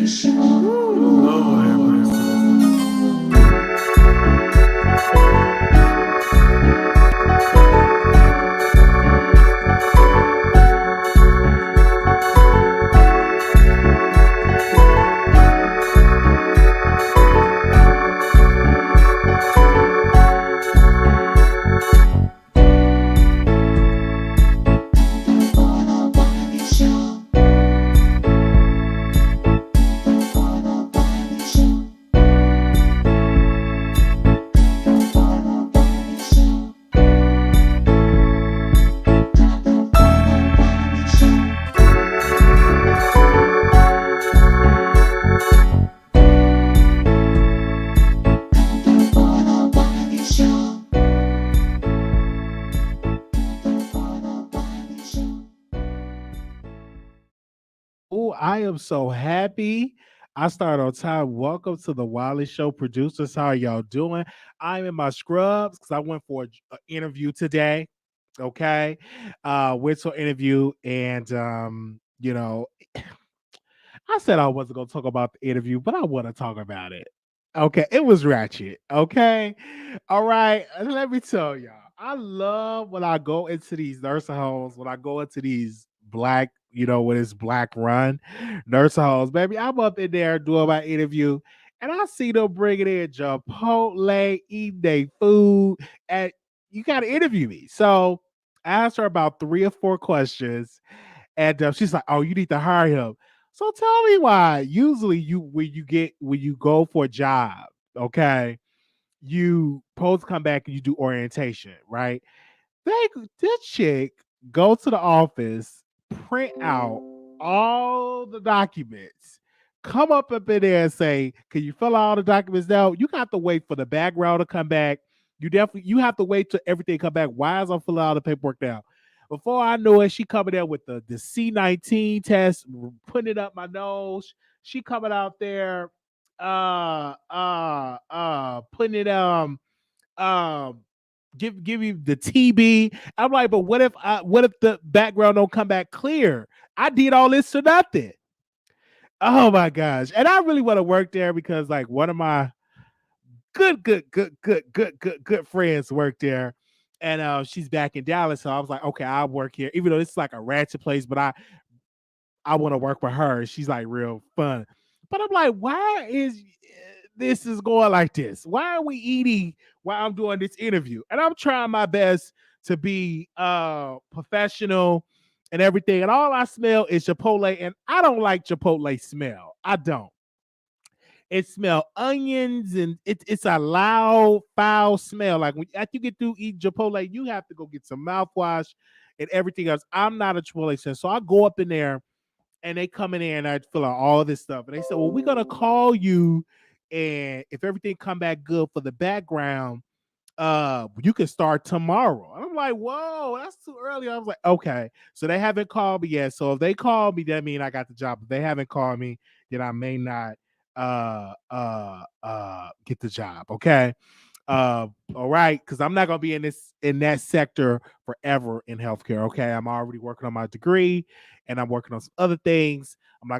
Lord have mercy. Oh, I am so happy. I started on time. Welcome to the Wiley Show. Producers, how are y'all doing? I'm in my scrubs because I went for an interview today. Okay. Went to an interview and I said I wasn't gonna talk about the interview, but I want to talk about it. Okay, it was ratchet. Okay. All right. Let me tell y'all. I love when I go into these nursing homes, when I go into these black, when it's black run nursing homes, baby. I'm up in there doing my interview and I see them bringing in Chipotle, eating their food, and you got to interview me. So I asked her about 3 or 4 questions, and she's like, "Oh, you need to hire him." So tell me why. Usually, when you go for a job, okay, you supposed to come back and you do orientation, right? They this chick go to the office, print out all the documents, come up in there and say, "Can you fill out all the documents now?" You got to wait for the background to come back. You have to wait till everything come back. Why is I filling out the paperwork now? Before I know it, she coming there with the C19 test, putting it up my nose. She coming out there, putting it um give you the TB. I'm like, but what if the background don't come back clear? I did all this for nothing. Oh my gosh. And I really want to work there because like one of my good friends work there. And she's back in Dallas. So I was like, okay, I'll work here. Even though it's like a ratchet place, but I want to work with her. She's like real fun. But I'm like, why is this is going like this? Why are we eating while I'm doing this interview? And I'm trying my best to be professional and everything. And all I smell is Chipotle. And I don't like Chipotle smell. I don't. It smell onions and it's a loud, foul smell. Like when after you get through eating Chipotle, you have to go get some mouthwash and everything else. I'm not a Chipotle fan. So I go up in there and they come in there and I fill out all this stuff. And they said, well, we're gonna call you, and if everything come back good for the background, you can start tomorrow. And I'm like, whoa, that's too early. I was like, okay. So they haven't called me yet. So if they call me, that means I got the job. If they haven't called me, then I may not get the job. Okay. All right, because I'm not gonna be in that sector forever in healthcare. Okay, I'm already working on my degree, and I'm working on some other things.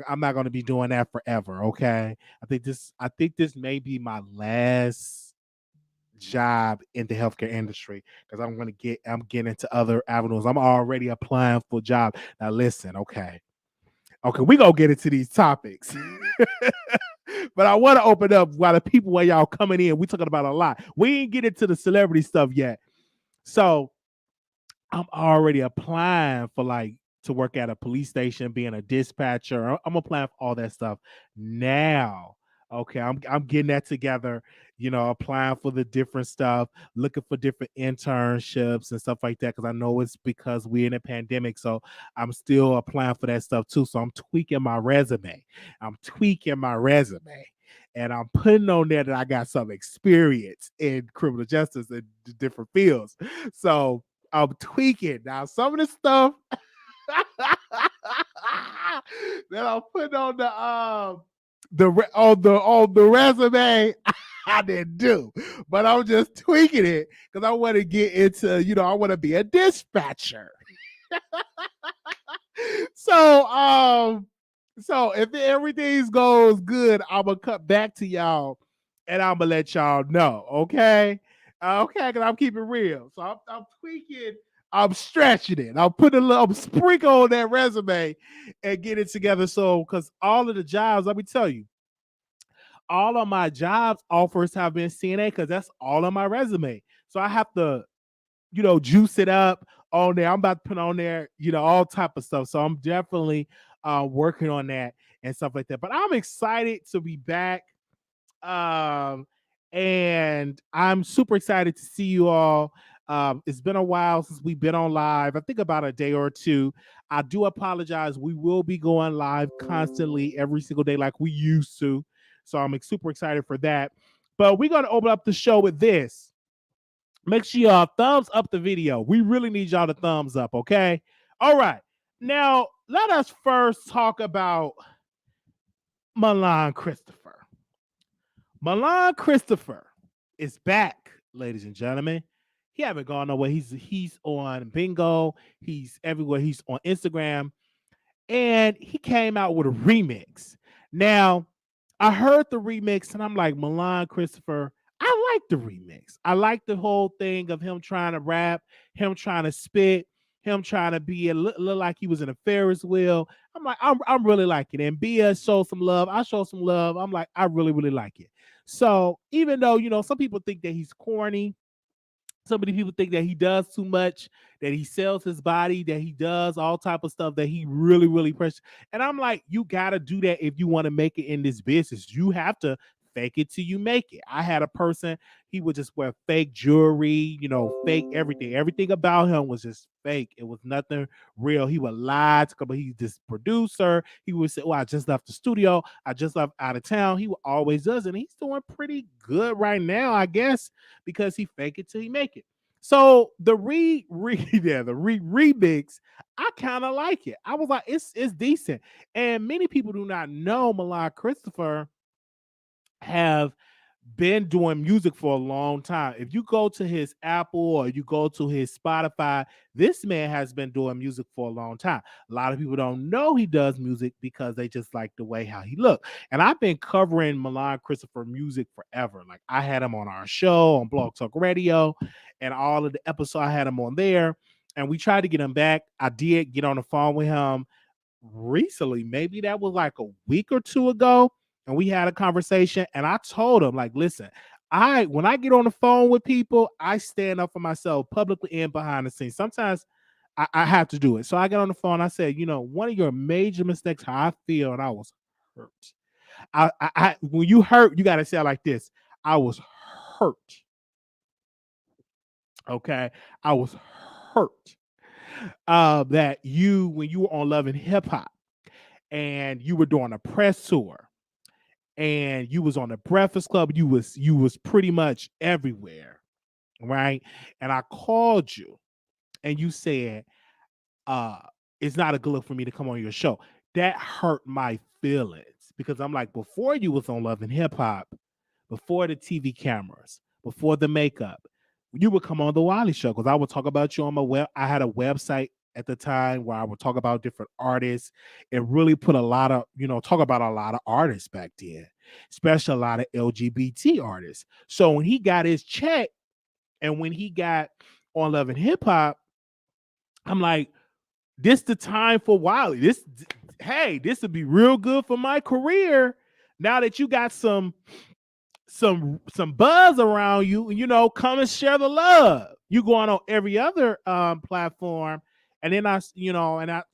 I'm not gonna be doing that forever. Okay, I think this may be my last job in the healthcare industry because I'm getting into other avenues. I'm already applying for jobs. Now listen, okay, we gonna get into these topics. But I want to open up while the people while y'all coming in. We talking about a lot. We ain't get into the celebrity stuff yet. So I'm already applying for like to work at a police station, being a dispatcher. I'm applying for all that stuff now. Okay, I'm getting that together, applying for the different stuff, looking for different internships and stuff like that. Cause I know it's because we're in a pandemic. So I'm still applying for that stuff too. So I'm tweaking my resume. And I'm putting on there that I got some experience in criminal justice in different fields. So I'm tweaking. Now, some of the stuff that I'm putting on the resume, I didn't do, but I'm just tweaking it because I want to get into, I want to be a dispatcher. So So if everything goes good, I'm gonna cut back to y'all and I'm gonna let y'all know. Okay. Okay, because I'm keeping real. So I'm tweaking, I'm stretching it. I'll put a little sprinkle on that resume and get it together. So because all of the jobs, let me tell you, all of my jobs offers have been CNA because that's all on my resume. So I have to, juice it up on there. I'm about to put on there, all type of stuff. So I'm definitely working on that and stuff like that. But I'm excited to be back. Um, and I'm super excited to see you all. It's been a while since we've been on live. I think about a day or two. I do apologize. We will be going live constantly every single day like we used to. So I'm super excited for that. But we're going to open up the show with this. Make sure y'all thumbs up the video. We really need y'all to thumbs up, okay? All right. Now, let us first talk about Milan Christopher. Milan Christopher is back, ladies and gentlemen. He haven't gone nowhere. He's on Bingo. He's everywhere. He's on Instagram. And he came out with a remix. Now, I heard the remix and I'm like, Milan Christopher, I like the remix. I like the whole thing of him trying to rap, him trying to spit, him trying to be look like he was in a Ferris wheel. I'm like, I'm really liking it. And Bia showed some love. I showed some love. I'm like, I really, really like it. So even though, some people think that he's corny, so many people think that he does too much, that he sells his body, that he does all type of stuff that he really, really pressures. And I'm like, you gotta do that if you want to make it in this business. You have to fake it till you make it. I had a person, he would just wear fake jewelry, fake everything. Everything about him was just fake. It was nothing real. He would lie to come. He's this producer. He would say, "Oh, I just left the studio. I just left out of town." He always does, and he's doing pretty good right now, I guess, because he fake it till he make it. So the remix, I kind of like it. I was like, it's decent. And many people do not know Milan Christopher have been doing music for a long time. If you go to his Apple or you go to his Spotify, this man has been doing music for a long time. A lot of people don't know he does music because they just like the way how he look. And I've been covering Milan Christopher music forever. Like I had him on our show on Blog Talk Radio, and all of the episodes I had him on there. And we tried to get him back. I did get on the phone with him recently, maybe that was like a week or two ago, and we had a conversation. And I told him, like, listen, when I get on the phone with people, I stand up for myself publicly and behind the scenes. Sometimes I have to do it. So I got on the phone. I said, one of your major mistakes, how I feel, and I was hurt. When you hurt, you got to say it like this. I was hurt. Okay, I was hurt that when you were on Love and Hip Hop and you were doing a press tour and you was on the Breakfast Club, you was pretty much everywhere, right? And I called you and you said, it's not a good look for me to come on your show. That hurt my feelings because I'm like, before you was on Love and Hip Hop, before the TV cameras, before the makeup, you would come on the Wiley Show because I would talk about you on my web. I had a website at the time where I would talk about different artists and really put a lot of, talk about a lot of artists back then, especially a lot of LGBT artists. So when he got his check and when he got on Love and Hip Hop, I'm like, this the time for Wiley. This would be real good for my career. Now that you got some buzz around you, come and share the love. You going on every other platform. And then I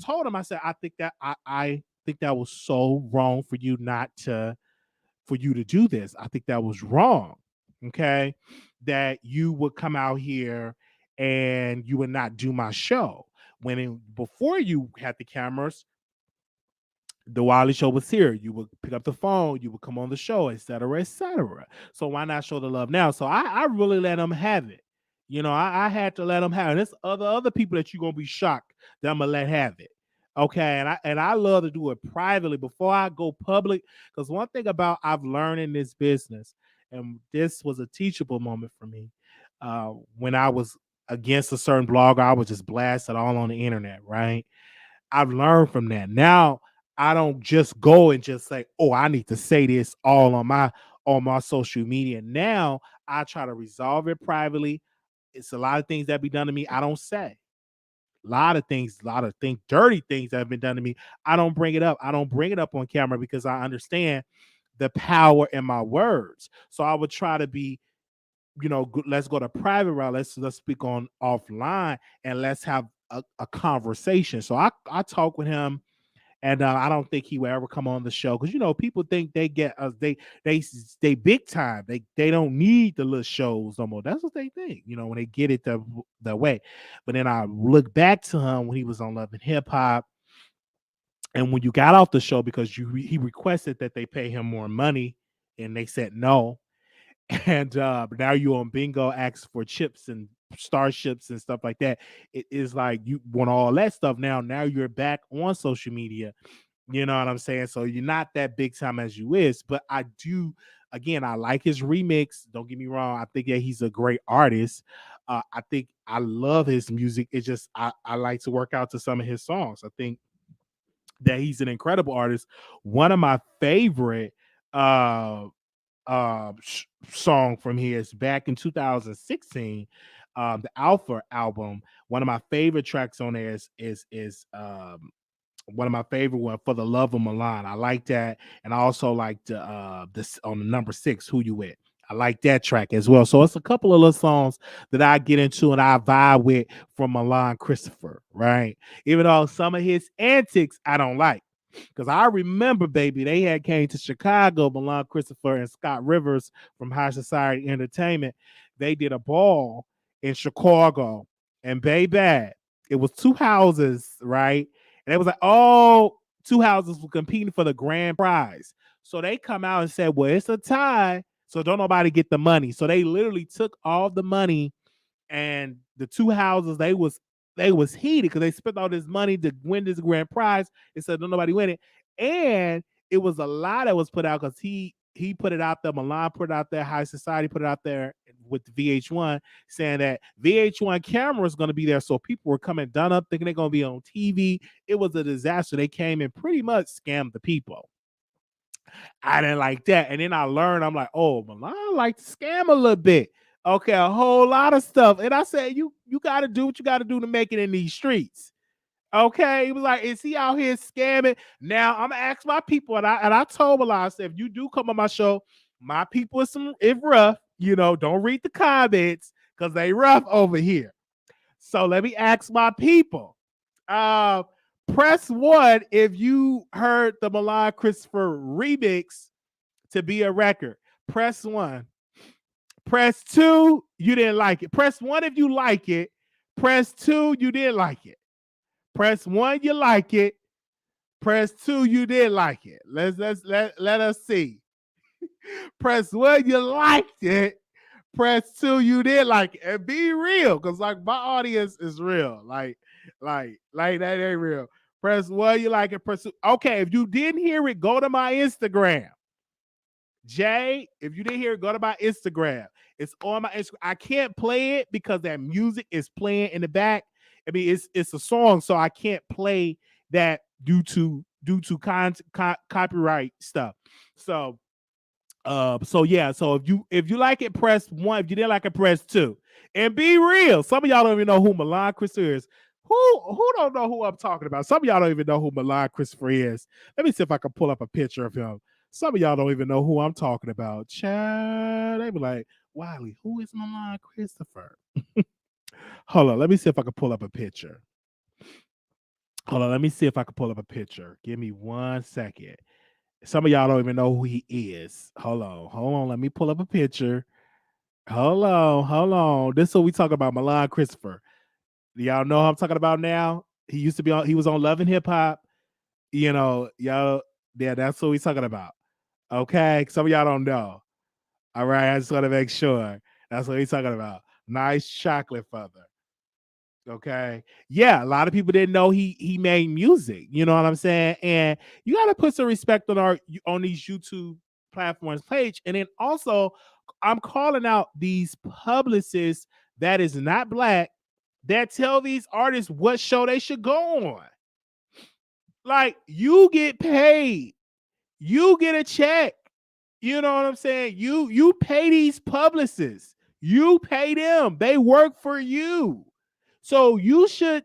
told him, I said, I think that was so wrong for you to do this. I think that was wrong. Okay. That you would come out here and you would not do my show. Before you had the cameras, the Wiley Show was here. You would pick up the phone, you would come on the show, etc., etc. So why not show the love now? So I really let them have it. I had to let them have it. There's other people that you're gonna be shocked that I'm gonna let have it. Okay, and I love to do it privately before I go public. Because one thing about I've learned in this business, and this was a teachable moment for me, when I was against a certain blogger, I was just blasted all on the internet, right? I've learned from that. Now I don't just go and just say, oh, I need to say this all on my social media. Now I try to resolve it privately. It's a lot of things that be done to me. I don't say a lot of things, dirty things that have been done to me. I don't bring it up. I don't bring it up on camera because I understand the power in my words. So I would try to be, let's go to private route. Let's speak on offline and let's have a conversation. So I talk with him, and I don't think he will ever come on the show because people think they get us, they big time. They don't need the little shows no more. That's what they think, when they get it the way. But then I look back to him when he was on Love and Hip Hop, and when you got off the show because he requested that they pay him more money, and they said no. And now you on bingo, ask for chips and starships and stuff like that. It is like you want all that stuff now you're back on social media, you know what I'm saying? So you're not that big time as you is, but I do. Again, I like his remix. Don't get me wrong. I think that he's a great artist. I think I love his music. It's just I like to work out to some of his songs. I think that he's an incredible artist. One of my favorite uh song from his back in 2016, the Alpha album. One of my favorite tracks on there is one of my favorite one, For the Love of Milan. I like that, and I also like this on the number 6, Who You With. I like that track as well. So it's a couple of little songs that I get into and I vibe with from Milan Christopher, right? Even though some of his antics I don't like. Because I remember, baby, they had came to Chicago, Milan Christopher and Scott Rivers from High Society Entertainment. They did a ball in Chicago, and baby, it was two houses, right? And it was like, oh, two houses were competing for the grand prize. So they come out and said, well, it's a tie, so don't nobody get the money. So they literally took all the money, and the two houses they was heated because they spent all this money to win this grand prize. It said don't nobody win it, and it was a lot that was put out because he put it out there. Milan put it out there. High Society put it out there with the VH1, saying that VH1 camera is going to be there, so people were coming done up thinking they're going to be on TV. It was a disaster. They came and pretty much scammed the people. I didn't like that. And then I learned, I'm like, oh, Milan like to scam a little bit. Okay, a whole lot of stuff. And I said, you got to do what you got to do to make it in these streets. Okay, he was like, is he out here scamming? Now I'm gonna ask my people, and I told Milan, I said, if you do come on my show, my people is rough. Don't read the comments because they rough over here. So let me ask my people. Uh, Press 1 if you heard the Milan Christopher remix to Be a Record. Press 1. Press 2, you didn't like it. Press 1 if you like it. Press 2, you didn't like it. Press 1, you like it. Press 2, you didn't like it. Let us see. Press 1, you liked it. Press 2, you did like it. And be real, because like my audience is real. Like that ain't real. Press 1, you like it. Press 2. Okay, if you didn't hear it, go to my Instagram. Jay, if you didn't hear it, go to my Instagram. It's on my Instagram. I can't play it because that music is playing in the back. I mean, it's a song, so I can't play that due to copyright stuff. So yeah, so if you like it, press 1. If you didn't like it, press 2. And be real. Some of y'all don't even know who Milan Christopher is. Who don't know who I'm talking about? Some of y'all don't even know who Milan Christopher is. Let me see if I can pull up a picture of him. Some of y'all don't even know who I'm talking about. Child, they be like, Wiley, who is Milan Christopher? Hold on, let me see if I can pull up a picture. Hold on, let me see if I can pull up a picture. Give me 1 second. Some of y'all don't even know who he is. Hold on. Let me pull up a picture. Hold on. This is what we talk about, Milan Christopher. Do y'all know who I'm talking about now? He was on Love and Hip Hop. Y'all, yeah, that's what we talking about. Okay, some of y'all don't know. All right, I just want to make sure that's what he's talking about. Nice chocolate feather. Okay, yeah, a lot of people didn't know he made music. You know what I'm saying? And you got to put some respect on these YouTube platforms page. And then also, I'm calling out these publicists that is not black that tell these artists what show they should go on. Like you get paid, you get a check. You know what I'm saying? You pay these publicists. You pay them. They work for you. So you should,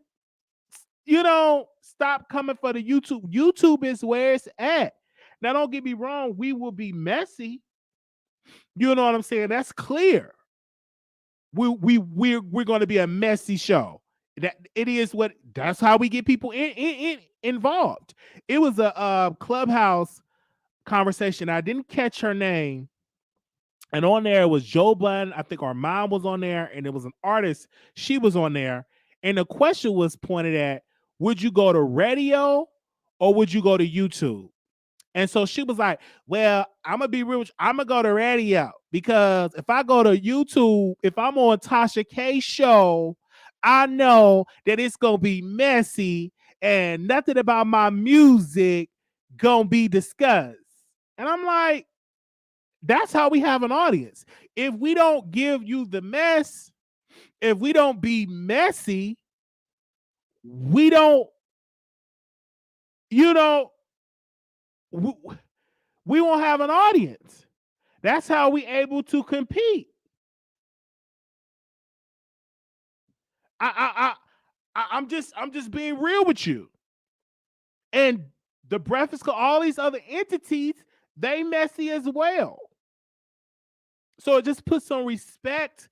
stop coming for the YouTube. YouTube is where it's at. Now, don't get me wrong, we will be messy. You know what I'm saying? That's clear. We're going to be a messy show. That it is what that's how we get people involved. It was a clubhouse conversation. I didn't catch her name, and on there was Joe Budden. I think our mom was on there, and it was an artist. She was on there, and the question was pointed at: would you go to radio or would you go to YouTube? And so she was like, well, I'm going to be real with you. I'm going to go to radio because if I go to YouTube, if I'm on Tasha K's show, I know that it's going to be messy and nothing about my music going to be discussed. And I'm like, that's how we have an audience. If we don't give you the mess, if we don't be messy, we don't, you know, we won't have an audience. That's how we able to compete. I'm just being real with you. And the Breakfast Club, all these other entities, they messy as well. So it just puts some respect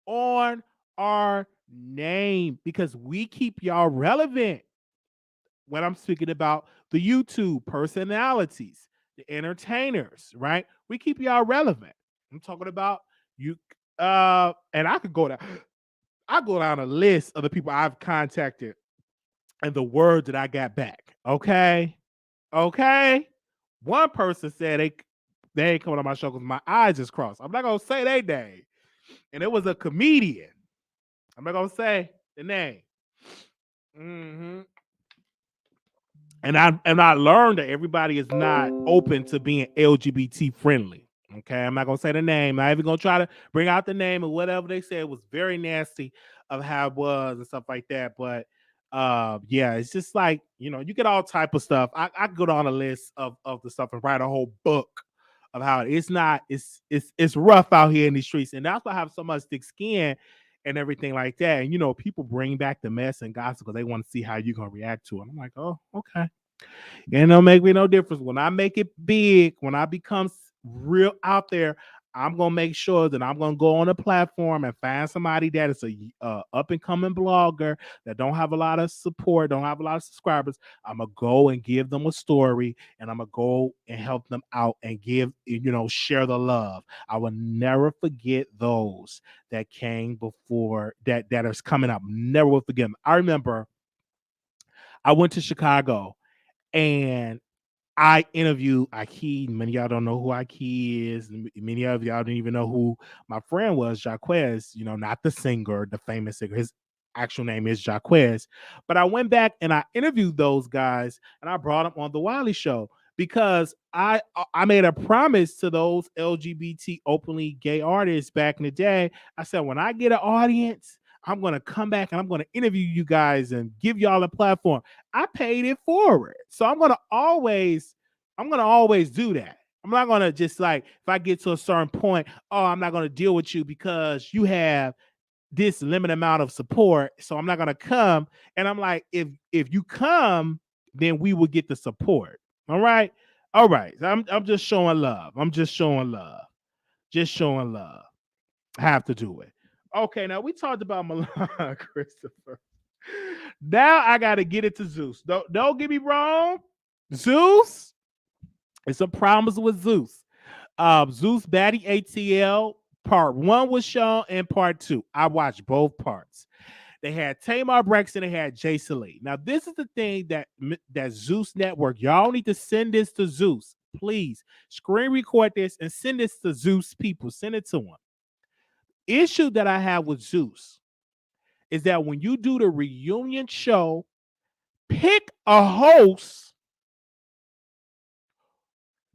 on our name because we keep y'all relevant. When I'm speaking about the YouTube personalities, the entertainers, right? We keep y'all relevant. I'm talking about you, and I could go down. I go down a list of the people I've contacted and the word that I got back. Okay. One person said they ain't coming on my show because my eyes just crossed. I'm not gonna say their name. And it was a comedian. I'm not gonna say the name. Mm-hmm. And I learned that everybody is not open to being LGBT friendly. Okay, I'm not gonna say the name. I'm not even gonna try to bring out the name or whatever they said. It was very nasty of how it was and stuff like that. But yeah, it's just like you get all type of stuff. I could go down a list of the stuff and write a whole book of how it's rough out here in these streets, and that's why I have so much thick skin and everything like that. And people bring back the mess and gossip because they want to see how you're gonna react to it. I'm like, oh, okay. It don't make me no difference. When I make it big, when I become real out there, I'm gonna make sure that I'm gonna go on a platform and find somebody that is a up and coming blogger that don't have a lot of support, don't have a lot of subscribers. I'm gonna go and give them a story, and I'm gonna go and help them out and share the love. I will never forget those that came before that is coming up. Never will forget them. I remember I went to Chicago and I interviewed Ike. Many of y'all don't know who Ike is. Many of y'all don't even know who my friend was, Jaquez, not the singer, the famous singer. His actual name is Jaquez. But I went back and I interviewed those guys and I brought them on the Wiley Show because I made a promise to those LGBT openly gay artists back in the day. I said, when I get an audience, I'm going to come back and I'm going to interview you guys and give y'all a platform. I paid it forward. So I'm going to always do that. I'm not going to just like, if I get to a certain point, I'm not going to deal with you because you have this limited amount of support. So I'm not going to come. And I'm like, if you come, then we will get the support. All right. I'm just showing love. Just showing love. I have to do it. Okay, now we talked about Milan, Christopher. Now I got to get it to Zeus. Don't get me wrong. Zeus, it's some problems with Zeus. Zeus Batty ATL part 1 was shown and part 2. I watched both parts. They had Tamar Braxton, they had Jay Saleh. Now, this is the thing that Zeus Network, y'all need to send this to Zeus. Please screen record this and send this to Zeus people. Send it to them. Issue that I have with Zeus is that when you do the reunion show, pick a host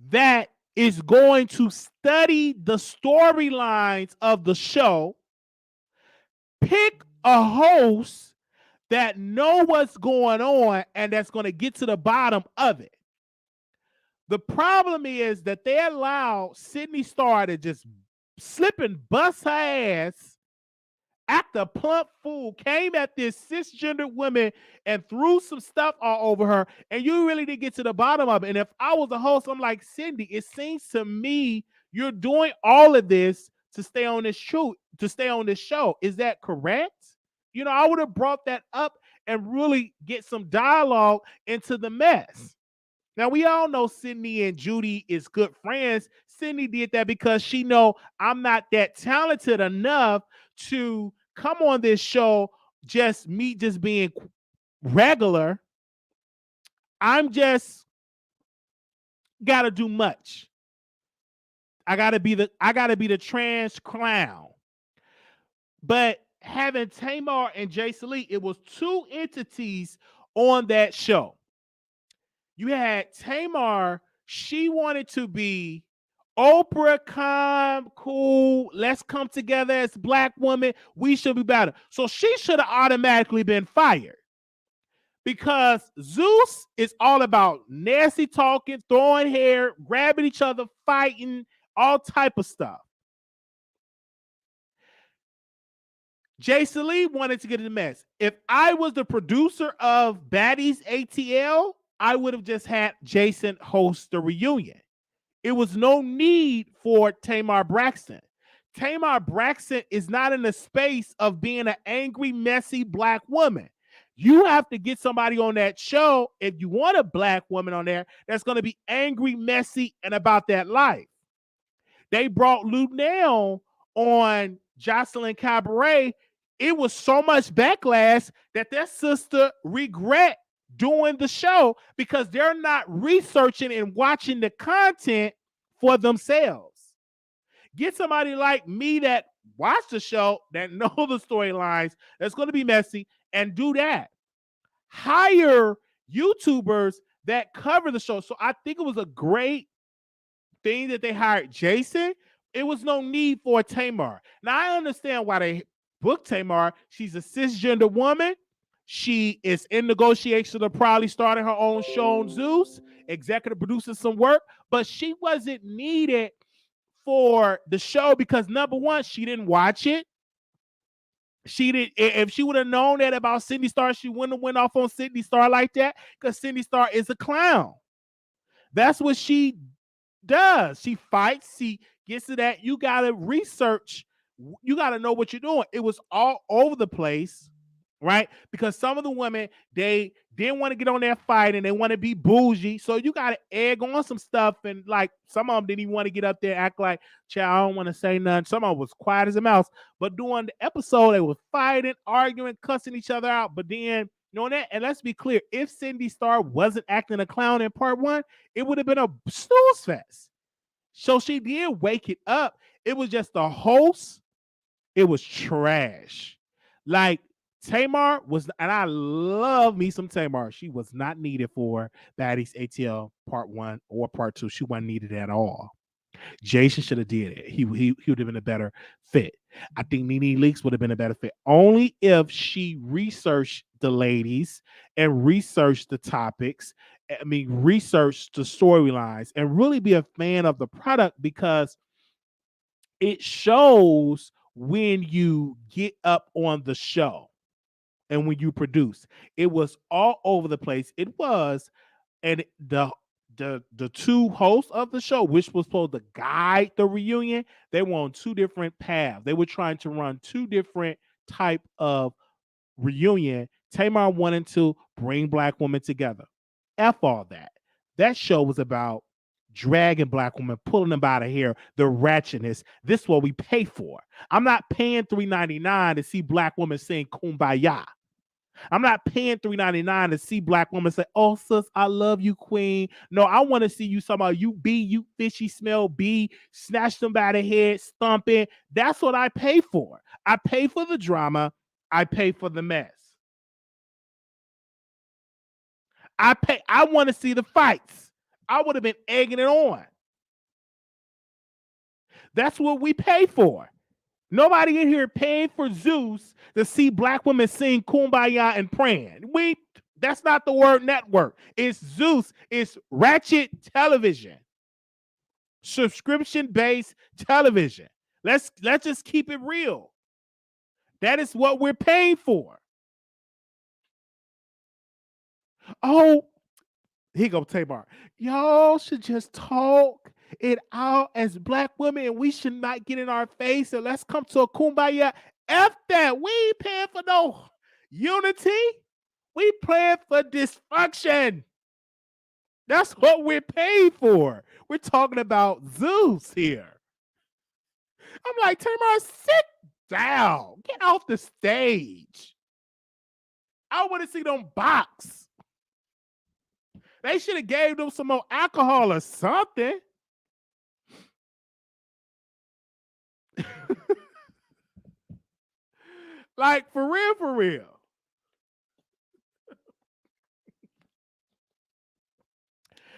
that is going to study the storylines of the show. Pick a host that know what's going on and that's going to get to the bottom of it. The problem is that they allow Sydney Star to just slip and bust her ass, act a plump fool, came at this cisgendered woman and threw some stuff all over her, and you really didn't get to the bottom of it. And if I was a host, I'm like, Cindy, it seems to me you're doing all of this to stay on this show. Is that correct? I would have brought that up and really get some dialogue into the mess. Now we all know Sydney and Judy is good friends. Sydney did that because she know I'm not that talented enough to come on this show just being regular. I'm just gotta do much. I gotta be the trans clown. But having Tamar and Jason Lee, it was two entities on that show. You had Tamar, she wanted to be Oprah, calm, cool, let's come together as Black women. We should be better. So she should have automatically been fired because Zeus is all about nasty talking, throwing hair, grabbing each other, fighting, all type of stuff. Jason Lee wanted to get in the mess. If I was the producer of Baddies ATL, I would have just had Jason host the reunion. It was no need for Tamar Braxton. Tamar Braxton is not in the space of being an angry, messy Black woman. You have to get somebody on that show, if you want a Black woman on there, that's going to be angry, messy, and about that life. They brought Luenell on Jocelyn Cabaret. It was so much backlash that their sister regret doing the show because they're not researching and watching the content for themselves. Get somebody like me that watch the show, that know the storylines, that's going to be messy, and do that. Hire YouTubers that cover the show. So I think it was a great thing that they hired Jason. It was no need for Tamar. Now I understand why they booked Tamar. She's a cisgender woman. She is in negotiations of probably starting her own show on Zeus, executive producing some work, but she wasn't needed for the show because number one, she didn't watch it. She did. If she would have known that about Sydney Star, she wouldn't have went off on Sydney Star like that because Sydney Star is a clown. That's what she does. She fights. She gets to that. You got to research. You got to know what you're doing. It was all over the place, right? Because some of the women, they didn't want to get on that fight and they want to be bougie. So you got to egg on some stuff. And like some of them didn't even want to get up there, act like, child, I don't want to say nothing. Some of them was quiet as a mouse. But during the episode, they were fighting, arguing, cussing each other out. But then, that, and let's be clear, if Cindy Star wasn't acting a clown in part one, it would have been a snooze fest. So she did wake it up. It was just the host. It was trash. Like Tamar was, and I love me some Tamar. She was not needed for Baddies ATL part one or part two. She wasn't needed at all. Jason should have did it. He would have been a better fit. I think Nene Leakes would have been a better fit. Only if she researched the ladies and researched the topics. Research the storylines and really be a fan of the product because it shows when you get up on the show and when you produce. It was all over the place. It was, and the two hosts of the show, which was supposed to guide the reunion, they were on two different paths. They were trying to run two different type of reunion. Tamar wanted to bring Black women together. F all that. That show was about dragging Black women, pulling them out of here, the ratchetness. This is what we pay for. I'm not paying $3.99 to see Black women sing Kumbaya. I'm not paying $3.99 to see Black women say, "Oh, sis, I love you, queen." No, I want to see you somehow. You fishy smell B, snatch them by the head, stomping. That's what I pay for. I pay for the drama. I pay for the mess. I want to see the fights. I would have been egging it on. That's what we pay for. Nobody in here paying for Zeus to see black women sing Kumbaya and praying. That's not the word network. It's Zeus. It's ratchet television. Subscription-based television. Let's just keep it real. That is what we're paying for. Oh, he go Tamar. Y'all should just talk it out as black women, and we should not get in our face and let's come to a kumbaya. F that. We ain't paying for no unity. We paying for dysfunction. That's what we're paying for. We're talking about Zeus here. I'm like, Tamar, sit down. Get off the stage. I want to see them box. They should have gave them some more alcohol or something. Like, for real, for real.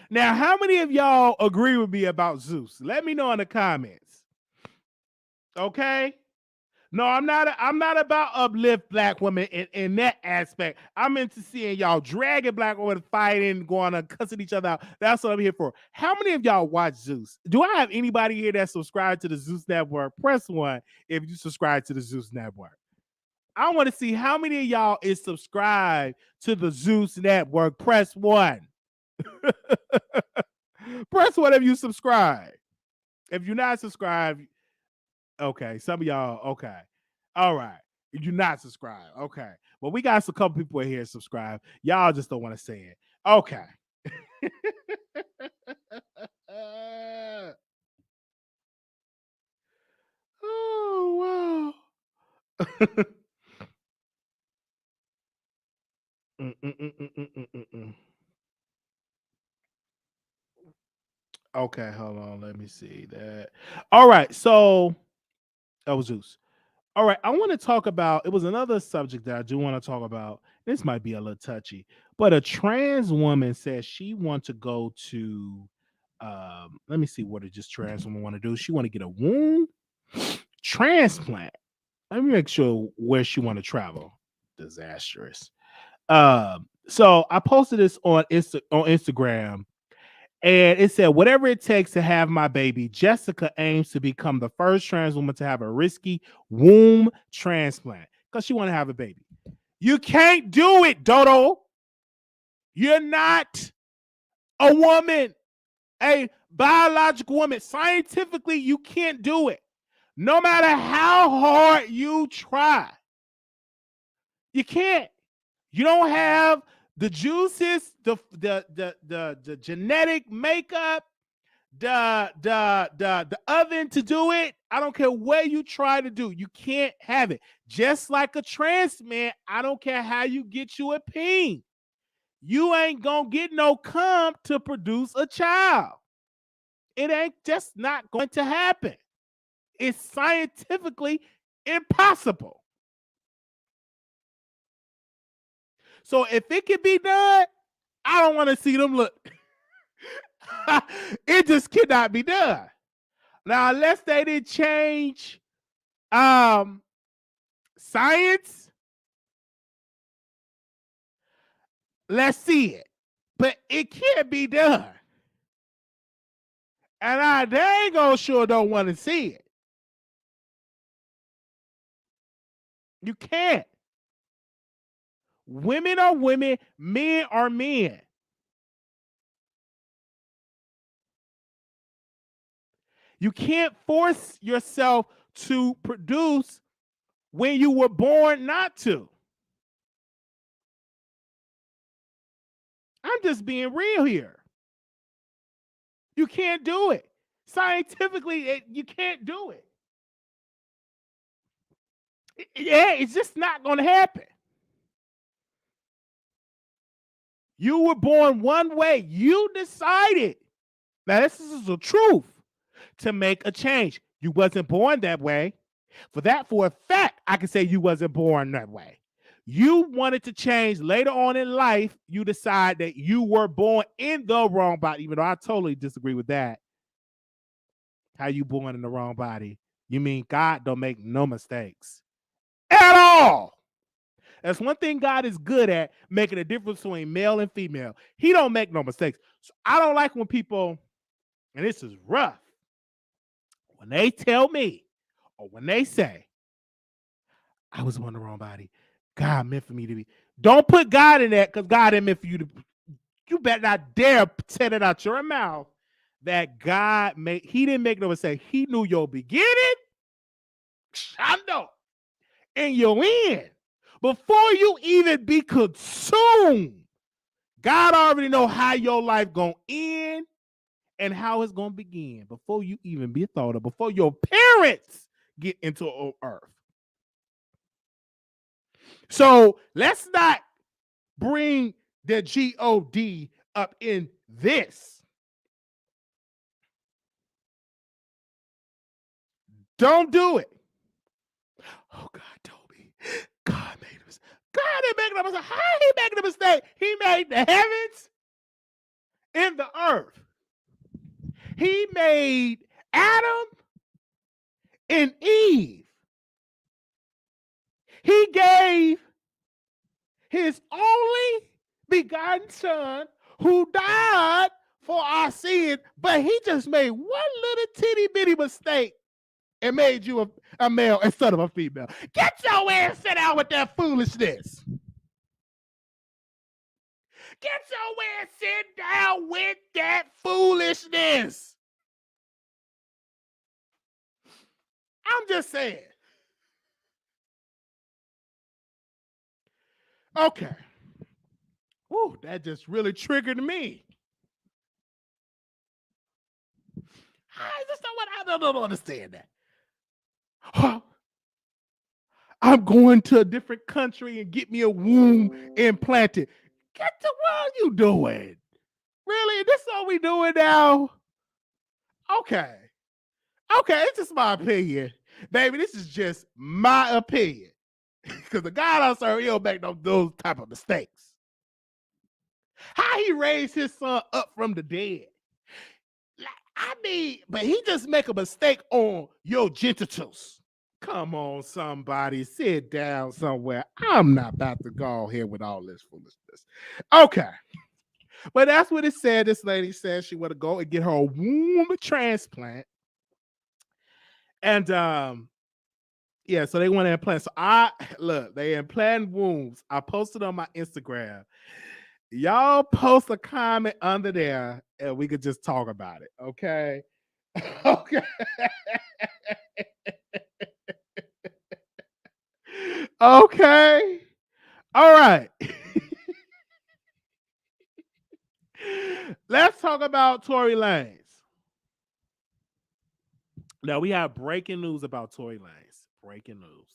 Now, how many of y'all agree with me about Zeus? Let me know in the comments. Okay? No, I'm not about uplift black women in that aspect. I'm into seeing y'all dragging black women, fighting, going on cussing each other out. That's what I'm here for. How many of y'all watch Zeus? Do I have anybody here that subscribed to the Zeus Network? Press 1 if you subscribe to the Zeus Network. I want to see how many of y'all is subscribed to the Zeus Network. Press 1. Press 1 if you subscribe. If you're not subscribed, okay, some of y'all, okay. All right. You're not subscribed. Okay. Well, we got a couple people in here subscribed. Y'all just don't want to say it. Okay. Oh, wow. Okay, hold on. Let me see that. All right. So, that was Zeus. All right, I want to talk about. It was another subject that I do want to talk about. This might be a little touchy, but a trans woman says she wants to go to. Let me see what a just trans woman want to do. She want to get a womb transplant. Let me make sure where she want to travel. Disastrous. So I posted this on Instagram. And it said, whatever it takes to have my baby, Jessica aims to become the first trans woman to have a risky womb transplant because she want to have a baby. You can't do it, Dodo. You're not a woman, a biological woman. Scientifically, you can't do it. No matter how hard you try, you can't. You don't have the juices, the genetic makeup, the oven to do it. I don't care what you try to do. You can't have it. Just like a trans man, I don't care how you get you a peen. You ain't gonna get no cum to produce a child. It ain't just not going to happen. It's scientifically impossible. So if it can be done, I don't want to see them look. It just cannot be done. Now, unless they did change science, let's see it. But it can't be done. And I dang on sure don't want to see it. You can't. Women are women, men are men. You can't force yourself to produce when you were born not to. I'm just being real here. You can't do it. Scientifically, you can't do it. Yeah, it's just not going to happen. You were born one way. You decided. Now, this is the truth. To make a change. You wasn't born that way. For a fact, I can say you wasn't born that way. You wanted to change later on in life. You decide that you were born in the wrong body, even though I totally disagree with that. How you born in the wrong body? You mean God don't make no mistakes at all. That's one thing God is good at, making a difference between male and female. He don't make no mistakes. So I don't like when people, and this is rough, when they tell me or when they say, I was born in the wrong body. God meant for me to be. Don't put God in that because God didn't meant for you to. You better not dare say it out your mouth that God made. He didn't make no mistake. He knew your beginning. I know. And your end. Before you even be consumed, God already know how your life gonna end and how it's gonna begin before you even be thought of, before your parents get into earth. So let's not bring the God up in this. Don't do it. Oh, God told me. God made a mistake. God didn't make no mistake. How he making a mistake? He made the heavens and the earth. He made Adam and Eve. He gave his only begotten son who died for our sins, but he just made one little teeny bitty mistake and made you a male instead of a female. Get your ass sit down with that foolishness. Get your ass sit down with that foolishness. I'm just saying. Okay. Woo, that just really triggered me. I just don't understand that. Huh? I'm going to a different country and get me a womb implanted. What are you doing? Really? This is all we doing now? Okay. Okay, it's just my opinion. Baby, this is just my opinion. Because the God I serve, he don't make those type of mistakes. How he raised his son up from the dead. I mean, but he just make a mistake on your genitals. Come on, somebody, sit down somewhere. I'm not about to go here with all this foolishness. Okay. But that's what it said. This lady said she want to go and get her a womb transplant. And yeah, so they want to implant. So they implant wombs. I posted on my Instagram. Y'all post a comment under there and we could just talk about it. Okay. Okay. Okay. All right. Let's talk about Tory Lanez. Now we have breaking news about Tory Lanez. Breaking news.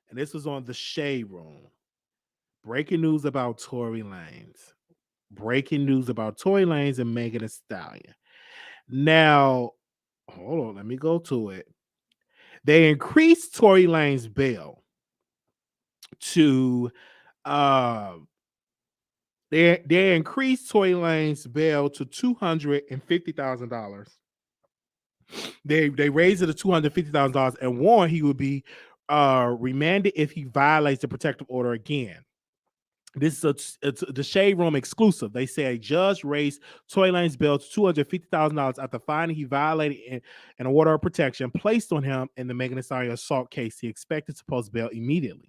And this was on the Shade Room. Breaking news about Tory Lanez. Breaking news about Tory Lanez and Megan Thee Stallion. Now, hold on, let me go to it. They increased Tory Lanez bail to they increased Tory Lanez bail to $250,000. They raised it to $250,000 and warned he would be remanded if he violates the protective order again. This is the Shade Room exclusive. They say a judge raised Tory Lanez bail to $250,000 after finding he violated an order of protection placed on him in the Megan Thee Stallion assault case. He expected to post bail immediately.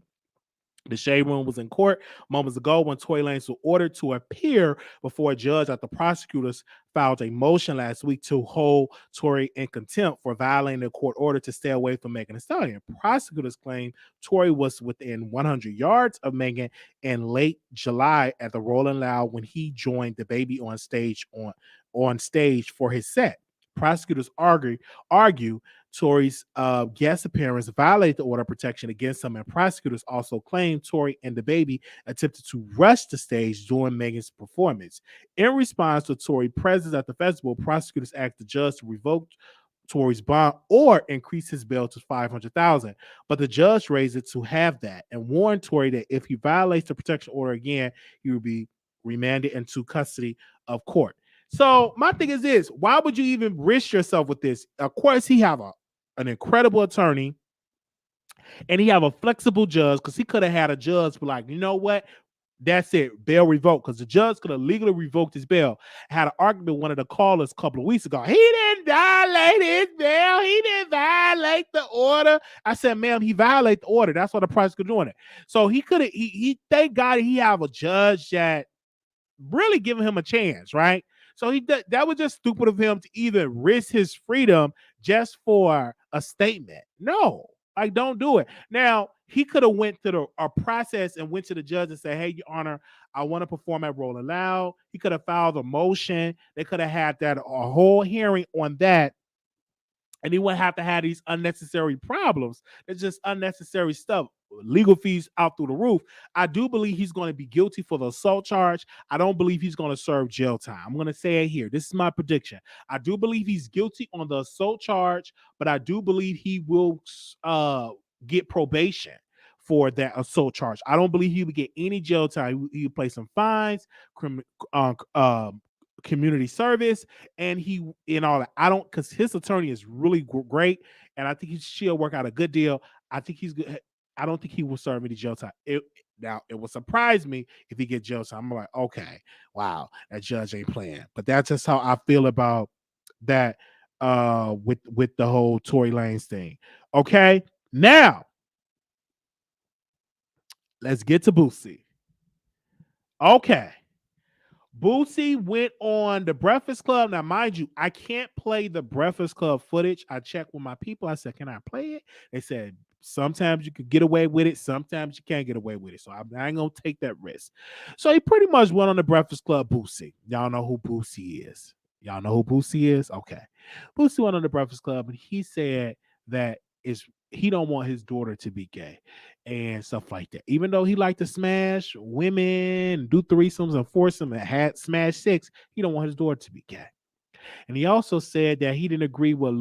The Shade Room was in court moments ago when Tory Lanez was ordered to appear before a judge after prosecutors filed a motion last week to hold Tory in contempt for violating the court order to stay away from Megan Thee Stallion. Prosecutors claim Tory was within 100 yards of Megan in late July at the Rolling Loud when he joined DaBaby on stage for his set. Prosecutors argue Tory's guest appearance violated the order of protection against him, and prosecutors also claim Tory and DaBaby attempted to rush the stage during Megan's performance. In response to Tory's presence at the festival, prosecutors asked the judge to revoke Tory's bond or increase his bail to $500,000, but the judge raised it to half that and warned Tory that if he violates the protection order again, he will be remanded into custody of court. So my thing is this: why would you even risk yourself with this? Of course, he have a an incredible attorney, and he have a flexible judge because he could have had a judge be like, you know what? That's it, bail revoked, because the judge could have legally revoked his bail. I had an argument with one of the callers a couple of weeks ago. He didn't violate his bail. He didn't violate the order. I said, ma'am, he violated the order. That's why the prosecutor doing it. So he could have. He thank God he have a judge that really giving him a chance, right? So that was just stupid of him to even risk his freedom just for a statement. No, like don't do it. Now he could have went through a process and went to the judge and said, "Hey, Your Honor, I want to perform at Rolling Loud." He could have filed a motion. They could have had that a whole hearing on that, and he wouldn't have to have these unnecessary problems. It's just unnecessary stuff. Legal fees out through the roof. I do believe he's going to be guilty for the assault charge. I don't believe he's going to serve jail time. I'm going to say it here. This is my prediction. I do believe he's guilty on the assault charge, but I do believe he will get probation for that assault charge. I don't believe he would get any jail time. He would play some fines, community service, and he in all that. I don't, because his attorney is really great, and I think she'll work out a good deal. I think he's good. I don't think he will serve any jail time. Now it would surprise me if he gets jail time. I'm like, okay, wow, that judge ain't playing. But that's just how I feel about that with the whole Tory Lanez thing. Okay, now let's get to Boosie. Okay. Boosie went on the Breakfast Club. Now, mind you, I can't play the Breakfast Club footage. I checked with my people. I said, can I play it? They said, sometimes you could get away with it. Sometimes you can't get away with it. So I ain't going to take that risk. So he pretty much went on the Breakfast Club, Boosie. Y'all know who Boosie is. Y'all know who Boosie is? Okay. Boosie went on the Breakfast Club, and he said that he don't want his daughter to be gay and stuff like that. Even though he liked to smash women, do threesomes and foursome, and had smash six, he don't want his daughter to be gay. And he also said that he didn't agree with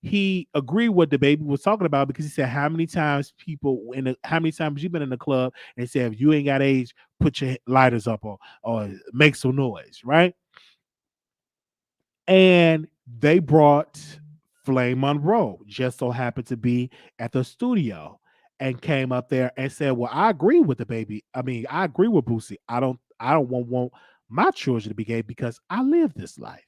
he agreed with DaBaby was talking about, because he said how many times you've been in the club, and he said if you ain't got age, put your lighters up or make some noise, right? And they brought Flame Monroe, just so happened to be at the studio, and came up there and said, well, I agree with DaBaby. I mean, I agree with Boosie. I don't want my children to be gay because I live this life.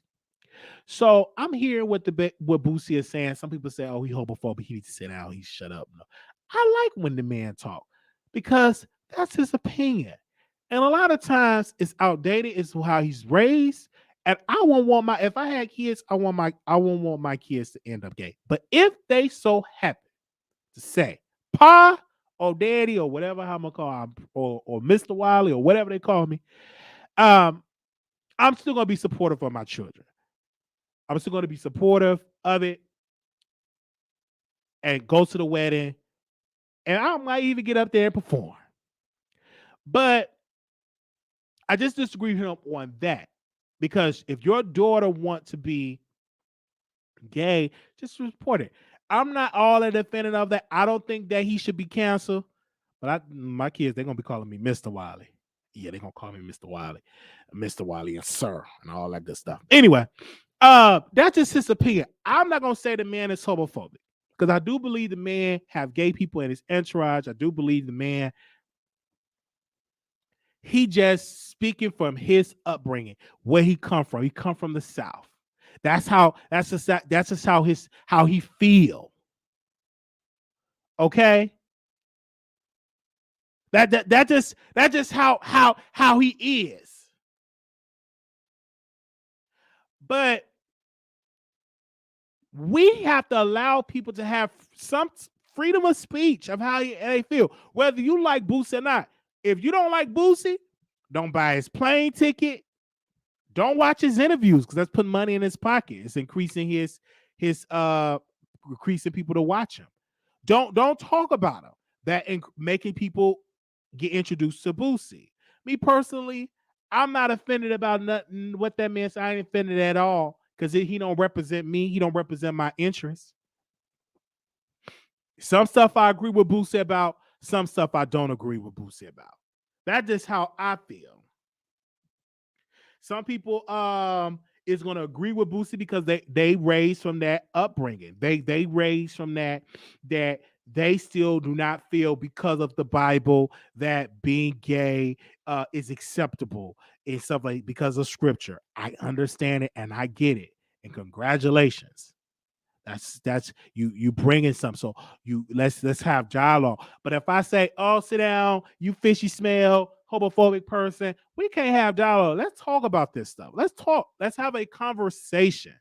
So I'm hearing what Boosie is saying. Some people say, oh, he homophobic. He needs to sit down. He shut up. No. I like when the man talk, because that's his opinion. And a lot of times it's outdated. It's how he's raised. And I won't want if I had kids, I won't want my kids to end up gay. But if they so happen to say, Pa or Daddy or whatever I'm gonna call him, or Mr. Wiley or whatever they call me, I'm still gonna be supportive of my children. I'm still gonna be supportive of it and go to the wedding. And I might even get up there and perform. But I just disagree with him on that. Because if your daughter wants to be gay, just report it. I'm not all that defendant of that. I don't think that he should be canceled. But my kids, they're going to be calling me Mr. Wiley. Yeah, they're going to call me Mr. Wiley and Sir and all that good stuff. Anyway, that's just his opinion. I'm not going to say the man is homophobic, because I do believe the man have gay people in his entourage. I do believe the man, he just speaking from his upbringing, where he come from. He come from the South. That's just how he feel. Okay. That just how he is. But we have to allow people to have some freedom of speech of how they feel, whether you like Boosie or not. If you don't like Boosie, don't buy his plane ticket. Don't watch his interviews, because that's putting money in his pocket. It's increasing increasing people to watch him. Don't talk about him. That making people get introduced to Boosie. Me personally, I'm not offended about nothing what that man said. I ain't offended at all, because he don't represent me. He don't represent my interests. Some stuff I agree with Boosie about. Some stuff I don't agree with Boosie about. That's just how I feel. Some people, is going to agree with Boosie because they raised from that upbringing. They raised from that they still do not feel because of the Bible that being gay is acceptable and stuff like because of scripture. I understand it and I get it. And congratulations. That's you bringing some. So you let's have dialogue. But if I say, "Oh, sit down, you fishy smell, homophobic person," we can't have dialogue. Let's talk about this stuff. Let's talk. Let's have a conversation.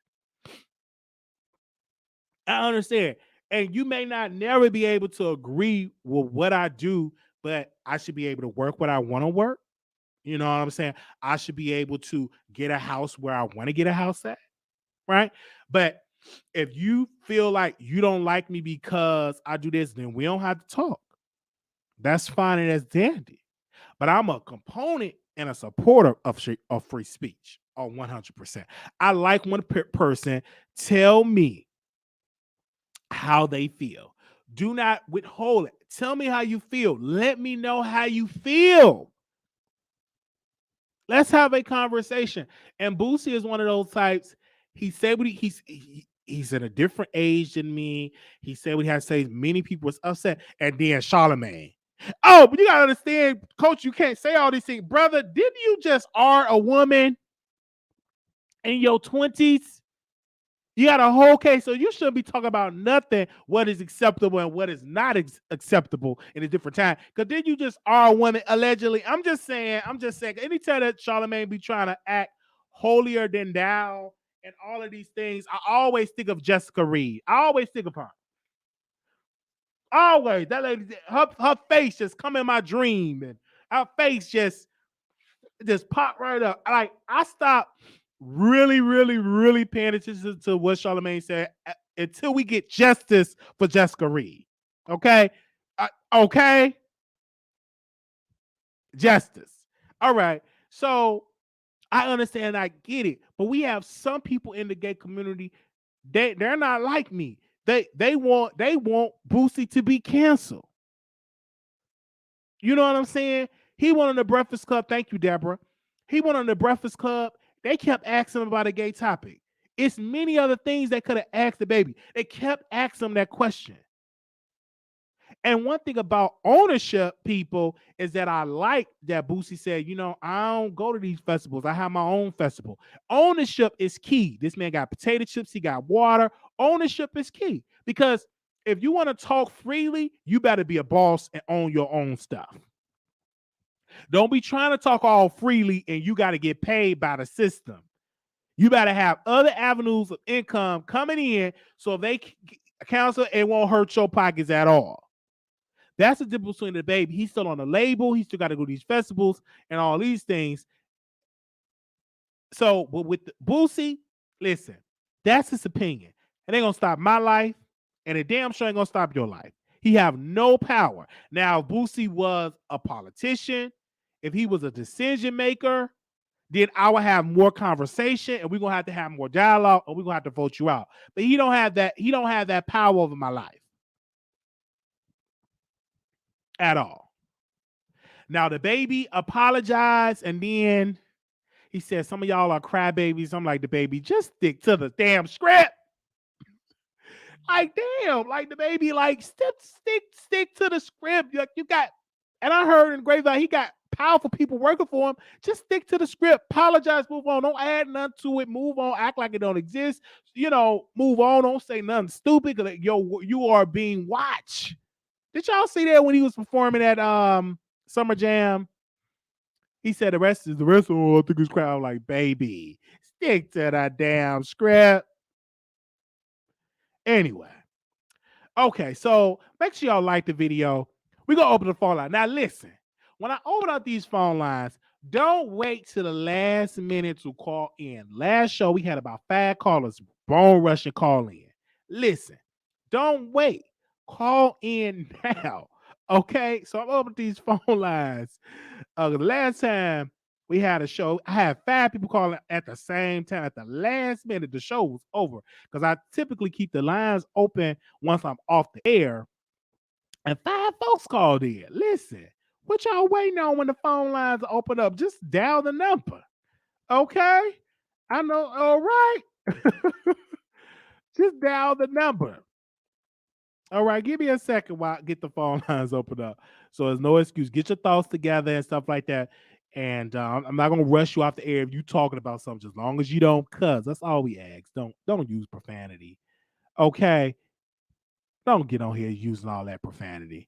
I understand. And you may not never be able to agree with what I do, but I should be able to work what I want to work. You know what I'm saying? I should be able to get a house where I want to get a house at, right? But if you feel like you don't like me because I do this, then we don't have to talk. That's fine and that's dandy. But I'm a component and a supporter of free speech on 100%. I like when a person tell me how they feel. Do not withhold it. Tell me how you feel. Let me know how you feel. Let's have a conversation. And Boosie is one of those types. He said what he's in a different age than me. He said what he had to say. Many people was upset. And then Charlemagne. Oh, but you gotta understand, Coach, you can't say all these things. Brother, didn't you just are a woman in your 20s? You got a whole case, so you shouldn't be talking about nothing, what is acceptable and what is not acceptable in a different time. Because then you just are a woman, allegedly. I'm just saying, anytime that Charlemagne be trying to act holier than thou and all of these things, I always think of Jessica Reed. I always think of her. Always. That lady, her face just come in my dream, and her face just pop right up. Like, I stopped really, really, really paying attention to what Charlemagne said until we get justice for Jessica Reed. Okay? Okay? Justice. All right. So I understand, I get it. But we have some people in the gay community, they're not like me. They want Boosie to be canceled. You know what I'm saying? He went on the Breakfast Club. Thank you, Deborah. He went on the Breakfast Club. They kept asking him about a gay topic. It's many other things they could have asked DaBaby. They kept asking him that question. And one thing about ownership, people, is that I like that Boosie said, I don't go to these festivals. I have my own festival. Ownership is key. This man got potato chips. He got water. Ownership is key. Because if you want to talk freely, you better be a boss and own your own stuff. Don't be trying to talk all freely and you got to get paid by the system. You better have other avenues of income coming in so if they cancel, it won't hurt your pockets at all. That's the difference between DaBaby. He's still on the label. He still got to go to these festivals and all these things. So, but with Boosie, listen, that's his opinion. It ain't going to stop my life, and it damn sure ain't going to stop your life. He have no power. Now, if Boosie was a politician, if he was a decision maker, then I will have more conversation and we're going to have more dialogue and we're going to have to vote you out. But he don't have that. He don't have that power over my life at all. Now, DaBaby apologized and then he said, some of y'all are crybabies. I'm like, DaBaby, just stick to the damn script. Like, damn, like DaBaby, like stick to the script. Like, you got, and I heard in Grapevine, he got powerful people working for him. Just stick to the script. Apologize, move on. Don't add nothing to it. Move on. Act like it don't exist. Move on. Don't say nothing stupid. Cause you are being watched. Did y'all see that when he was performing at Summer Jam? He said the rest of the I think it's crowd. Like, baby, stick to that damn script. Anyway. Okay, so make sure y'all like the video. We're going to open the phone line. Now, listen, when I open up these phone lines, don't wait till the last minute to call in. Last show, we had about 5 callers, bone rushing call in. Listen, don't wait. Call in now. Okay, so I'm opening these phone lines. The last time we had a show, I had 5 people calling at the same time. At the last minute, the show was over because I typically keep the lines open once I'm off the air. And 5 folks called in. Listen, what y'all waiting on when the phone lines open up? Just dial the number. Okay? I know. All right. Just dial the number. All right, give me a second while I get the phone lines open up. So there's no excuse. Get your thoughts together and stuff like that. And I'm not gonna rush you off the air if you talking about something, as long as you don't cuss. That's all we ask. Don't use profanity. Okay. Don't get on here using all that profanity.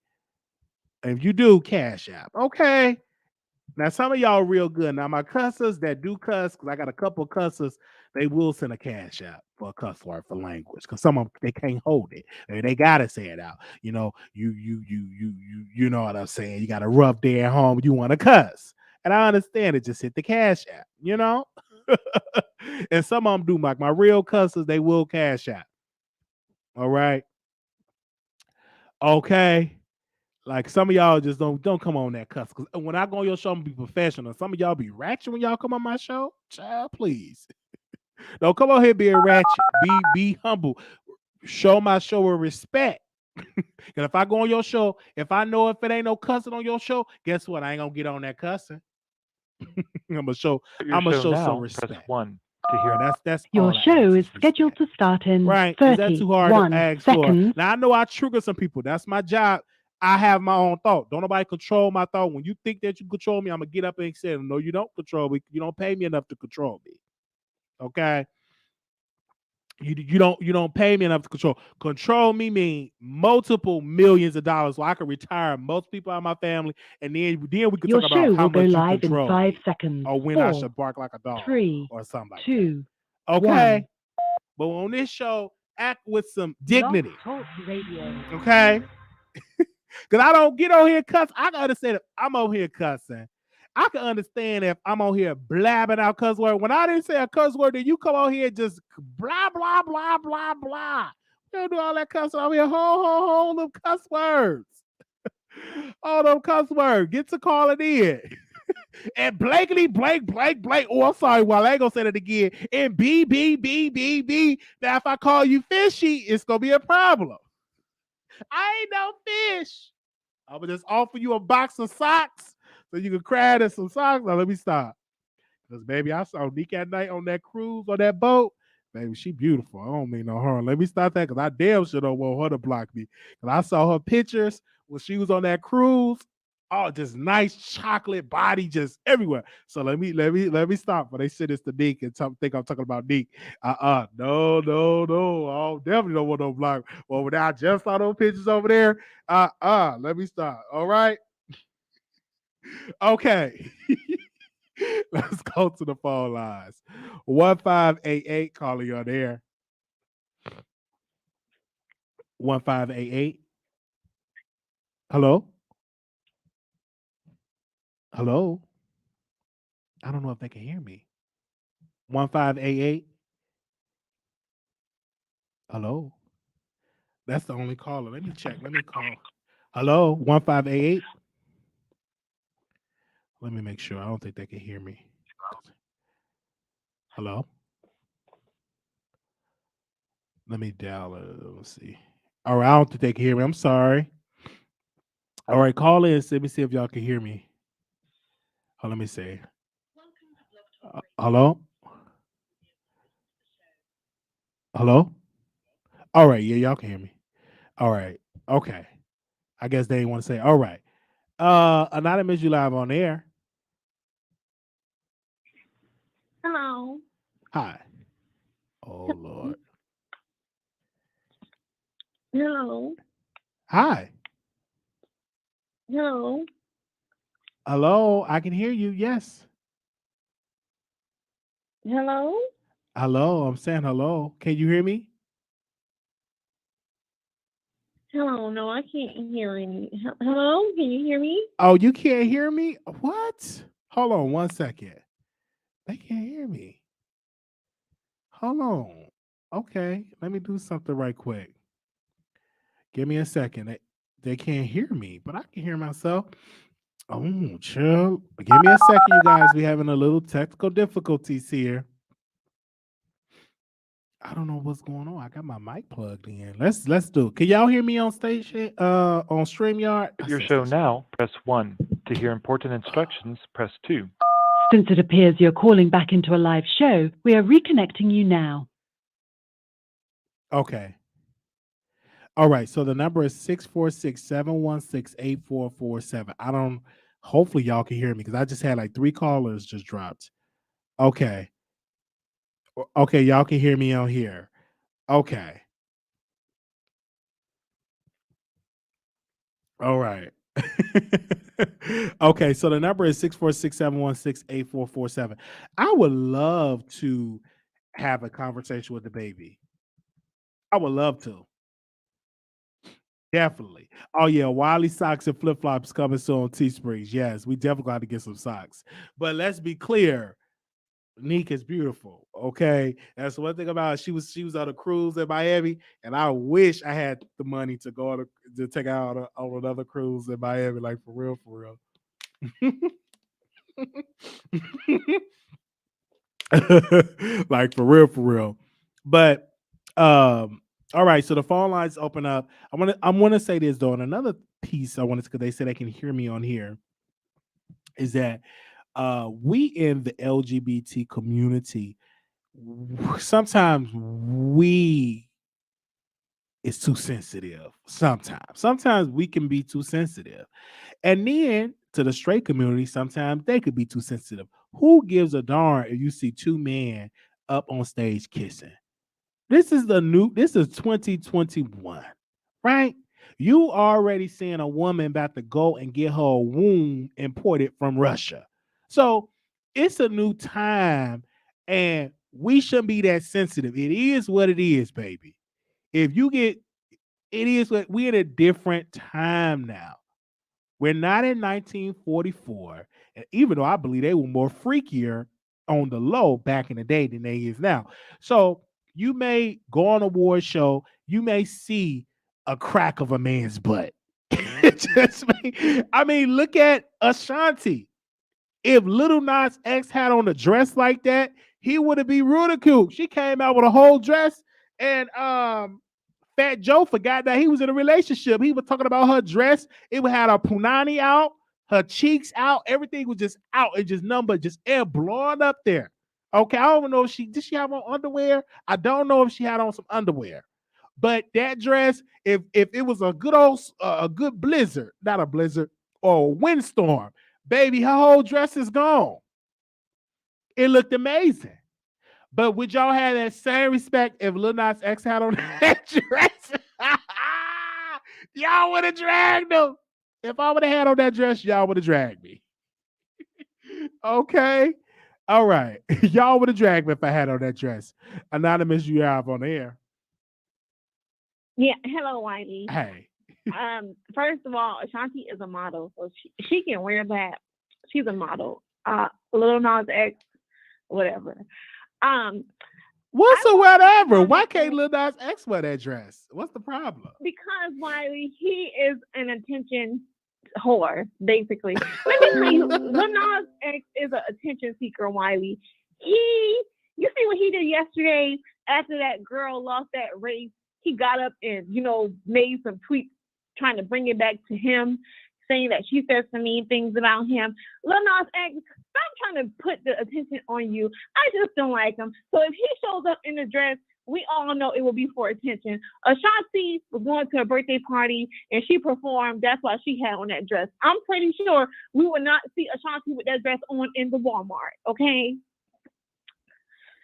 And if you do, cash app. Okay. Now, some of y'all real good. Now, my cussers that do cuss, because I got a couple of cussers, they will send a cash out for a cuss word for language. Because some of them they can't hold it. They gotta say it out. You know what I'm saying. You got a rough day at home. You want to cuss, and I understand it. Just hit the cash app. And some of them do. Like my real cussers, they will cash out. All right. Okay. Like some of y'all just don't come on that cuss. Cause when I go on your show, I'm gonna be professional. Some of y'all be ratchet when y'all come on my show. Child, please. Don't come on here being ratchet. Be humble. Show my show with respect. Cause if I go on your show, if I know if it ain't no cussing on your show, guess what? I ain't gonna get on that cussing. I'm gonna show some respect. That's Your all I show ask is is scheduled respect. to start in Right? Is that too hard to 31 ask for? seconds. Now I know I trigger some people. That's my job. I have my own thought. Don't nobody control my thought. When you think that you control me, I'm gonna get up and say, "No, you don't control me. You don't pay me enough to control me." Okay? You don't pay me enough to control. Control me mean multiple millions of dollars, so I can retire most people out of my family, and then we could Your talk about show how will go much you live in control 5 me, seconds. or when I 4, should bark like a dog, 3, or something like 2, that. Okay? 1. But on this show, act with some Blog dignity. Talk Radio. Okay? Because I don't get on here cuss. I can understand if I'm on here cussing. I can understand if I'm on here blabbing out cuss word. When I didn't say a cuss word, then you come on here just blah, blah, blah, blah, blah. You don't do all that cussing over here. Ho, them cuss words. All them cuss words. Get to calling in. And blankety, blank. Oh, I'm sorry. Well, I ain't going to say that again. And B. Now, if I call you fishy, it's going to be a problem. I ain't no fish. I'm gonna just offer you a box of socks so you can cry at some socks. Now let me stop. Because baby, I saw Nick at night on that cruise on that boat. Baby, she beautiful. I don't mean no harm. Let me stop that because I damn sure don't want her to block me. Because I saw her pictures when she was on that cruise. Oh, just nice chocolate body, just everywhere. So let me stop. But they said it's the Nick and think I'm talking about Nick. No. I definitely don't want no block. Well, when I just saw those pictures over there, let me stop. All right. Okay. Let's go to the phone lines. 1588 calling you on air. 1588. Hello? Hello? I don't know if they can hear me. 1588. Hello? That's the only caller. Let me check. Let me call. Hello? 1588. Let me make sure. I don't think they can hear me. Hello? Let me dial it. Let's see. All right. I don't think they can hear me. I'm sorry. All right. Call in. Let me see if y'all can hear me. Oh, let me see. Hello? Hello? All right. Yeah, y'all can hear me. All right. Okay. I guess they didn't want to say. All right. Anonymous, you live on air. Hello. Hi. Oh Lord. Hello. Hi. Hello. Hello. I can hear you. Yes. Hello. Hello. I'm saying hello. Can you hear me? Hello. No, I can't hear any. Hello. Can you hear me? Oh, you can't hear me? What? Hold on 1 second. They can't hear me. Hold on. Okay. Let me do something right quick. Give me a second. They can't hear me, but I can hear myself. Oh, chill. Give me a second, you guys. We having a little technical difficulties here. I don't know what's going on. I got my mic plugged in. Let's do it. Can y'all hear me on station? On StreamYard? Your show now, press 1. To hear important instructions, press 2. Since it appears you're calling back into a live show, we are reconnecting you now. Okay. All right. So the number is 646-716-8447. I don't, hopefully y'all can hear me because I just had like 3 callers just dropped. Okay. Okay. Y'all can hear me on here. Okay. All right. Okay. So the number is 646-716-8447. I would love to have a conversation with DaBaby. I would love to. Definitely. Oh yeah, Wiley socks and flip flops coming soon on Teesprings. Yes, we definitely got to get some socks. But let's be clear, Neek is beautiful. Okay, that's one thing about her. She was on a cruise in Miami, and I wish I had the money to go to take out on another cruise in Miami. Like for real, for real. Like for real, for real. But all right, so the phone lines open up. I want to say this though, and another piece I want to, because they said they can hear me on here, is that we in the LGBT community, sometimes we is too sensitive. Sometimes we can be too sensitive. And then to the straight community, sometimes they could be too sensitive. Who gives a darn if you see 2 men up on stage kissing? This is 2021, right? You already seeing a woman about to go and get her womb imported from Russia. So it's a new time, and we shouldn't be that sensitive. It is what it is, baby. If you get, it is what, we're in a different time now. We're not in 1944, and even though I believe they were more freakier on the low back in the day than they is now. So you may go on a award show, you may see a crack of a man's butt. I mean, look at Ashanti. If Little Nas X had on a dress like that, he would have been ridiculed. She came out with a whole dress, and Fat Joe forgot that he was in a relationship. He was talking about her dress. It had her punani out, her cheeks out. Everything was just out. It just number, just air blowing up there. Okay, I don't even know if did she have on underwear? I don't know if she had on some underwear. But that dress, if it was a good old a good blizzard, not a blizzard or a windstorm, baby, her whole dress is gone. It looked amazing. But would y'all have that same respect if Lil Nas X had on that dress? Y'all would have dragged him. If I would have had on that dress, y'all would have dragged me. Okay. All right. Y'all would have dragged me if I had on that dress. Anonymous, you have on the air. Yeah, hello, Wiley. Hey. First of all, Ashanti is a model, so she can wear that. She's a model. Lil Nas X, whatever. What's a whatever? Why can't Lil Nas X wear that dress? What's the problem? Because Wiley, he is an attention whore, basically. Let me tell you, Lil Nas X is an attention seeker, Wiley. You see what he did yesterday after that girl lost that race? He got up and, made some tweets trying to bring it back to him, saying that she said some mean things about him. Lil Nas X, stop trying to put the attention on you. I just don't like him. So if he shows up in a dress, we all know it will be for attention. Ashanti was going to a birthday party and she performed. That's why she had on that dress. I'm pretty sure we would not see Ashanti with that dress on in the Walmart, okay?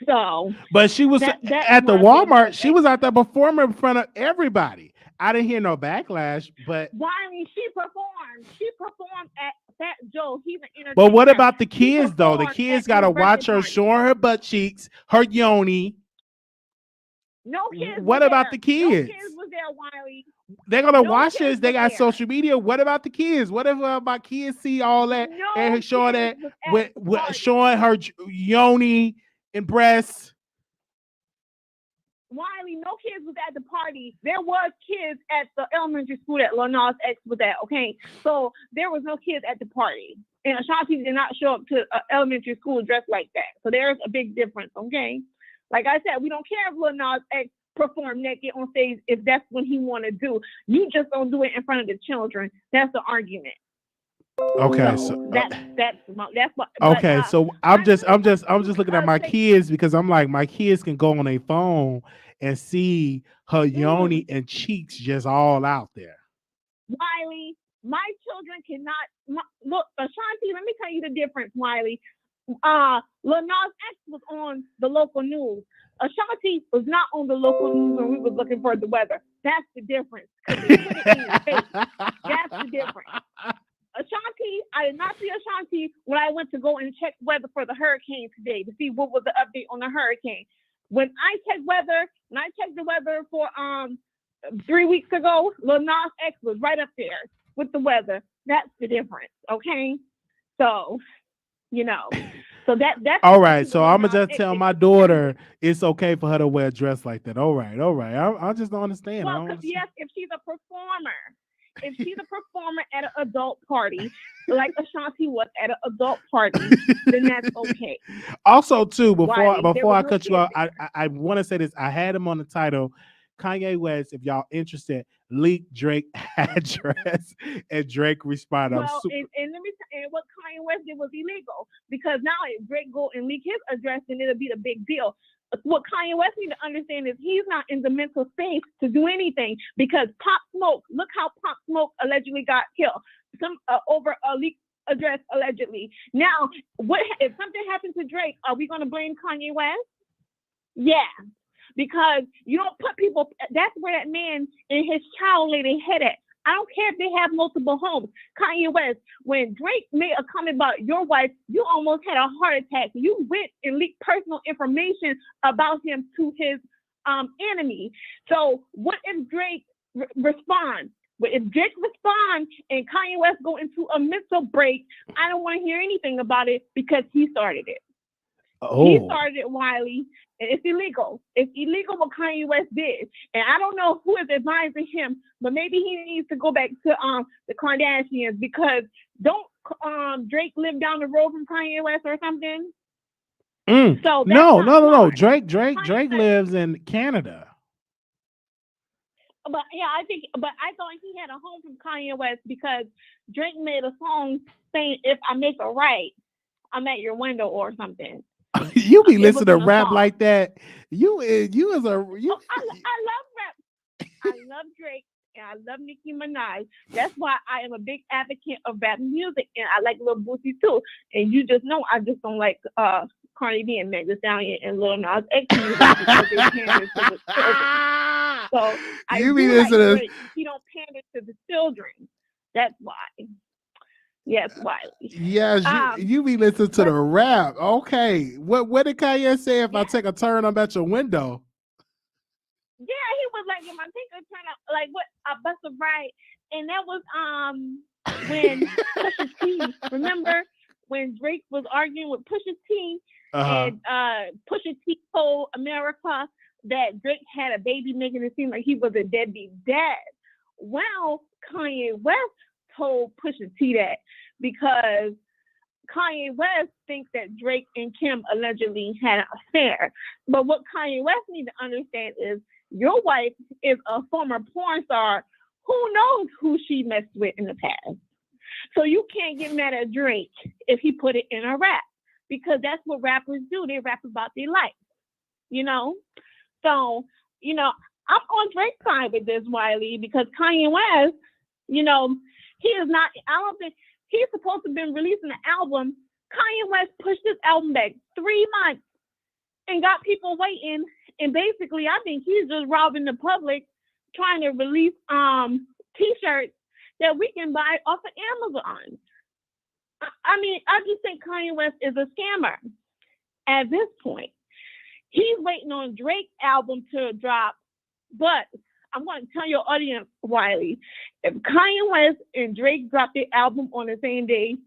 So, but she was at the Walmart. She was out there performing in front of everybody. I didn't hear no backlash, but Wiley, she performed. She performed at Fat Joe. He's an entertainer. But what about the kids though? The kids gotta watch her showing her butt cheeks, her yoni. No kids. What about the kids? No kids was there, Wiley. They're gonna watch this. They got social media. What about the kids? What if my kids see all that and showing that with showing her yoni and breasts? Wiley, no kids was at the party. There was kids at the elementary school that Lil Nas X was at, okay? So there was no kids at the party. And Ashanti did not show up to elementary school dressed like that. So there's a big difference, okay? Like I said, we don't care if Lil Nas X perform naked on stage if that's what he want to do. You just don't do it in front of the children. That's the argument. Okay, So so that's what. But okay, so I really I'm just looking at my say, kids because I'm like my kids can go on a phone and see her mm, yoni and cheeks just all out there. Wiley, my children cannot look. Ashanti, let me tell you the difference, Wiley. Lil Nas X was on the local news. Ashanti was not on the local news when we was looking for the weather. That's the difference. Because they put it in your face. That's the difference. Ashanti, I did not see Ashanti when I went to go and check weather for the hurricane today to see what was the update on the hurricane. When I checked the weather for 3 weeks ago, Lil Nas X was right up there with the weather. That's the difference, okay? So, you know, so that's All the right, difference with so Lil I'm gonna Nas just X. tell my daughter it's okay for her to wear a dress like that. All right, all right. I just don't understand. I Well, don't understand. yes, if she's a performer. If she's a performer at an adult party, like Ashanti was at an adult party, then that's okay. Also, too, Wiley, there before was I no cut you kids off, I want to say this. I had him on the title. Kanye West, if y'all interested, leaked Drake address, and Drake responded, "I'm Well, super." and let me and what Kanye West did was illegal because now if Drake go and leak his address, then it'll be the big deal. What Kanye West need to understand is he's not in the mental space to do anything because Pop Smoke, look how Pop Smoke allegedly got killed, over a leak address allegedly. Now, what if something happens to Drake? Are we going to blame Kanye West? Yeah, because you don't put people. That's where that man and his child lay their head at. I don't care if they have multiple homes. Kanye West, when Drake made a comment about your wife, you almost had a heart attack. You went and leaked personal information about him to his enemy. So what if Drake responds? But if Drake responds and Kanye West go into a mental break, I don't want to hear anything about it because he started it. He Oh, started it, Wiley, and it's illegal. It's illegal what Kanye West did, and I don't know who is advising him, but maybe he needs to go back to the Kardashians because don't Drake live down the road from Kanye West or something? So that's no, not no, no, no. smart. Drake Kanye West, lives in Canada. but yeah, but I thought he had a home from Kanye West because Drake made a song saying "If I Make it Right, I'm at your window" or something. You be It was listening to in a rap song. like that. You is a you. Oh, I love rap. I love Drake and I love Nicki Minaj. That's why I am a big advocate of rap music and I like Lil Boosie too. And you just know I just don't like Cardi B and Meg Thee Stallion and Lil Nas X music because they pander to the children. So I You be do like listening. Drake. He don't pander to the children. That's why. Yes, Wiley. Yes, you be listening to But the rap. Okay, what did Kanye say? If I yeah, take a turn, I'm at your window. yeah, he was like, if I take a turn out, like what I bust a right, and that was when Pusha T. Remember when Drake was arguing with Pusha T, Uh and Pusha T told America that Drake had a baby, making it seem like he was a deadbeat dad. Well, Kanye West told Pusha T that because Kanye West thinks that Drake and Kim allegedly had an affair. But what Kanye West needs to understand is your wife is a former porn star who knows who she messed with in the past. So you can't get mad at Drake if he put it in a rap because that's what rappers do. They rap about their life, you know? So, I'm on Drake's side with this, Wiley, because Kanye West, he is not, I don't think, he's supposed to have been releasing an album. Kanye West pushed this album back 3 months and got people waiting. And basically, I think he's just robbing the public, trying to release t-shirts that we can buy off of Amazon. I just think Kanye West is a scammer at this point. He's waiting on Drake's album to drop, but I'm going to tell your audience, Wiley, if Kanye West and Drake drop their album on the same day,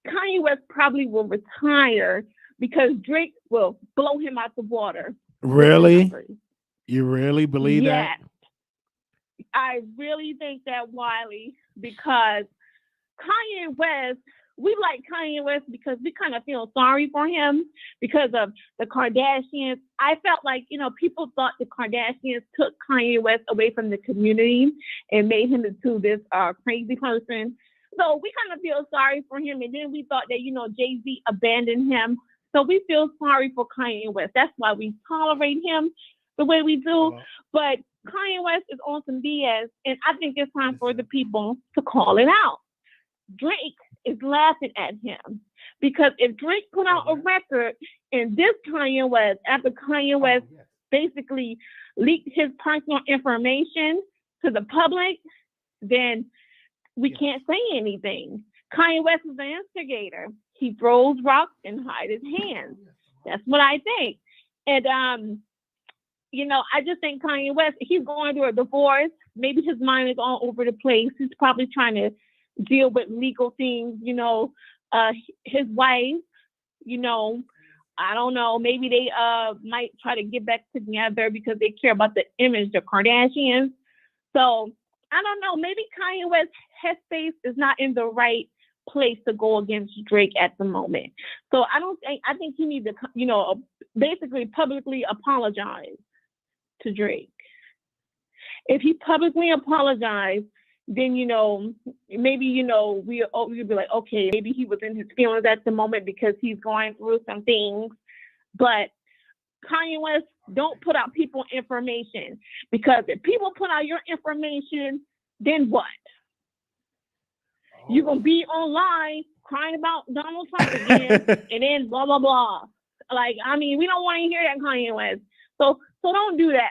Kanye West probably will retire because Drake will blow him out the water. Really? You really believe that? I really think that, Wiley, because Kanye West, we like Kanye West because we kind of feel sorry for him because of the Kardashians. I felt like, people thought the Kardashians took Kanye West away from the community and made him into this crazy person. So we kind of feel sorry for him. And then we thought that, Jay-Z abandoned him. So we feel sorry for Kanye West. That's why we tolerate him the way we do. But Kanye West is on some BS. And I think it's time for the people to call it out. Drake is laughing at him. Because if Drake put out a record and this Kanye West, after Kanye West basically leaked his personal information to the public, then we can't say anything. Kanye West is the instigator. He throws rocks and hides his hands. That's what I think. And, I just think Kanye West, he's going through a divorce. Maybe his mind is all over the place. He's probably trying to deal with legal things, his wife, I don't know. Maybe they might try to get back together because they care about the image, the Kardashians. So I don't know. Maybe Kanye West's headspace is not in the right place to go against Drake at the moment. So I think he needs to, basically publicly apologize to Drake. If he publicly apologized, then, maybe, we'd be like, okay, maybe he was in his feelings at the moment because he's going through some things. But Kanye West, don't put out people's information, because if people put out your information, then what? You're going to be online crying about Donald Trump again and then blah, blah, blah. Like, I mean, we don't want to hear that, Kanye West. So don't do that.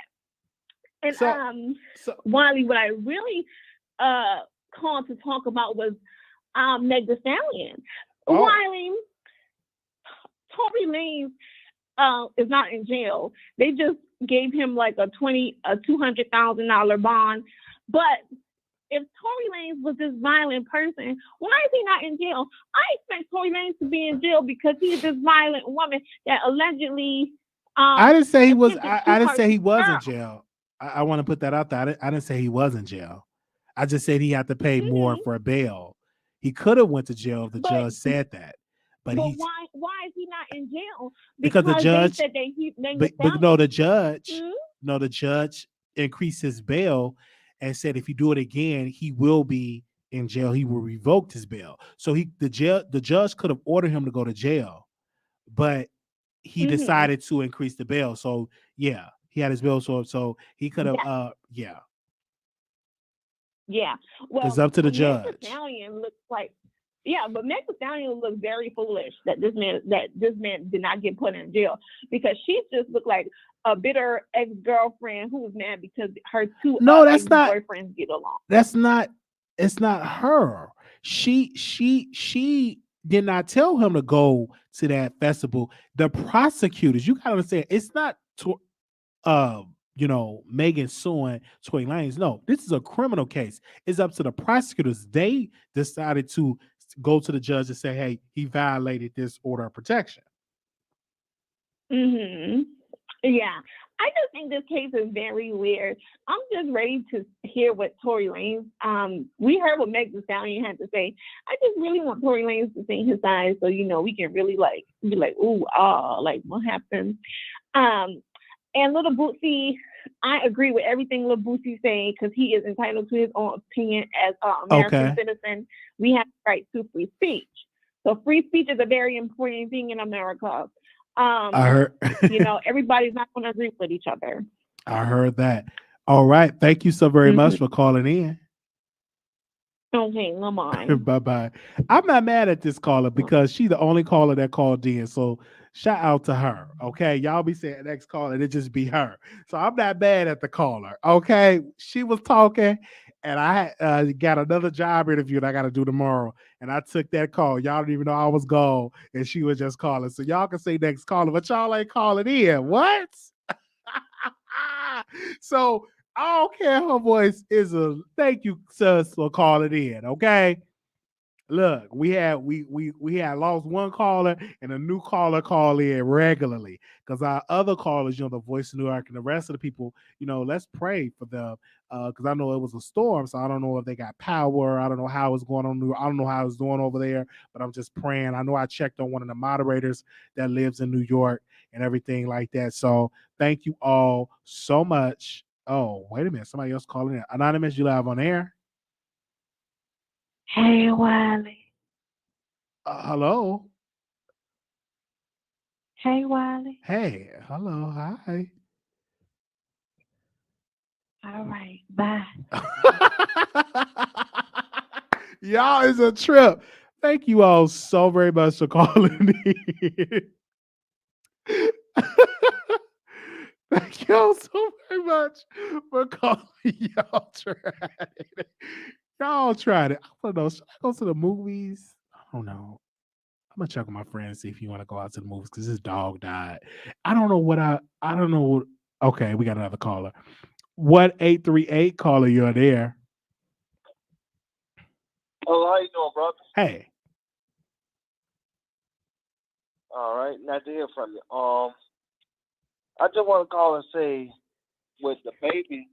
And Wiley, what I really called to talk about was Meg Thee Stallion. Wiley, Tory Lanez is not in jail. They just gave him like a $200,000 bond. But if Tory Lanez was this violent person, why is he not in jail? I expect Tory Lanez to be in jail because he's this violent woman that allegedly. I didn't say he was. I didn't say he was in jail. I want to put that out there. I didn't say he was in jail. I just said he had to pay more for a bail. He could have went to jail if the judge said that. But why is he not in jail? Because the judge said that the judge increased his bail and said if you do it again, he will be in jail. He will revoke his bail. So the judge could have ordered him to go to jail, but he decided to increase the bail. So yeah, he had his bail. So he could have Yeah. Well, it's up to the judge. Meg Thee Stallion looks like, but Meg Thee Stallion looks very foolish that this man did not get put in jail, because she just looked like a bitter ex-girlfriend who was mad because her two ex-boyfriends get along. It's not her. She did not tell him to go to that festival. The prosecutors, you gotta understand, it's not Megan suing Tory Lanez. No, this is a criminal case. It's up to the prosecutors. They decided to go to the judge and say, hey, he violated this order of protection. Yeah. I just think this case is very weird. I'm just ready to hear what Tory Lanez, we heard what Meg Thee Stallion had to say. I just really want Tory Lanez to say his side so, we can really be like, ooh, what happened? And Little Boosie, I agree with everything Little Boosie saying, because he is entitled to his own opinion as an American citizen. We have the right to free speech. So free speech is a very important thing in America. I heard. Everybody's not going to agree with each other. I heard that. All right. Thank you so very much for calling in. Okay, no mind. Bye-bye. I'm not mad at this caller because she's the only caller that called in. So shout out to her. Okay. Y'all be saying next caller, and it just be her. So I'm not mad at the caller. Okay. She was talking, and I got another job interview that I got to do tomorrow. And I took that call. Y'all didn't even know I was gone, and she was just calling. So y'all can say next caller, but y'all ain't calling in. What? So I don't care. Her voice is a thank you, sis, for calling in. Okay. Look, we had lost one caller and a new caller call in regularly because our other callers, the Voice of New York and the rest of the people, let's pray for them because I know it was a storm, so I don't know if they got power. I don't know how it's going on. I don't know how it's doing over there, but I'm just praying. I know I checked on one of the moderators that lives in New York and everything like that. So thank you all so much. Oh, wait a minute, somebody else calling in. Anonymous, you live on air? Hey, Wiley. Hello. Hey, Wiley. Hey. Hello. Hi. All right. Bye. Y'all is a trip. Thank you all so very much for calling in. Thank y'all so very much for calling. Y'all tried it. Y'all tried it. I don't know. Should I go to the movies? I don't know. I'm gonna check with my friend and see if you want to go out to the movies because his dog died. I don't know what I don't know what. Okay, we got another caller. What 838 caller? You're there. Oh, how you doing, brother? Hey. All right, nice to hear from you. I just want to call and say, with DaBaby,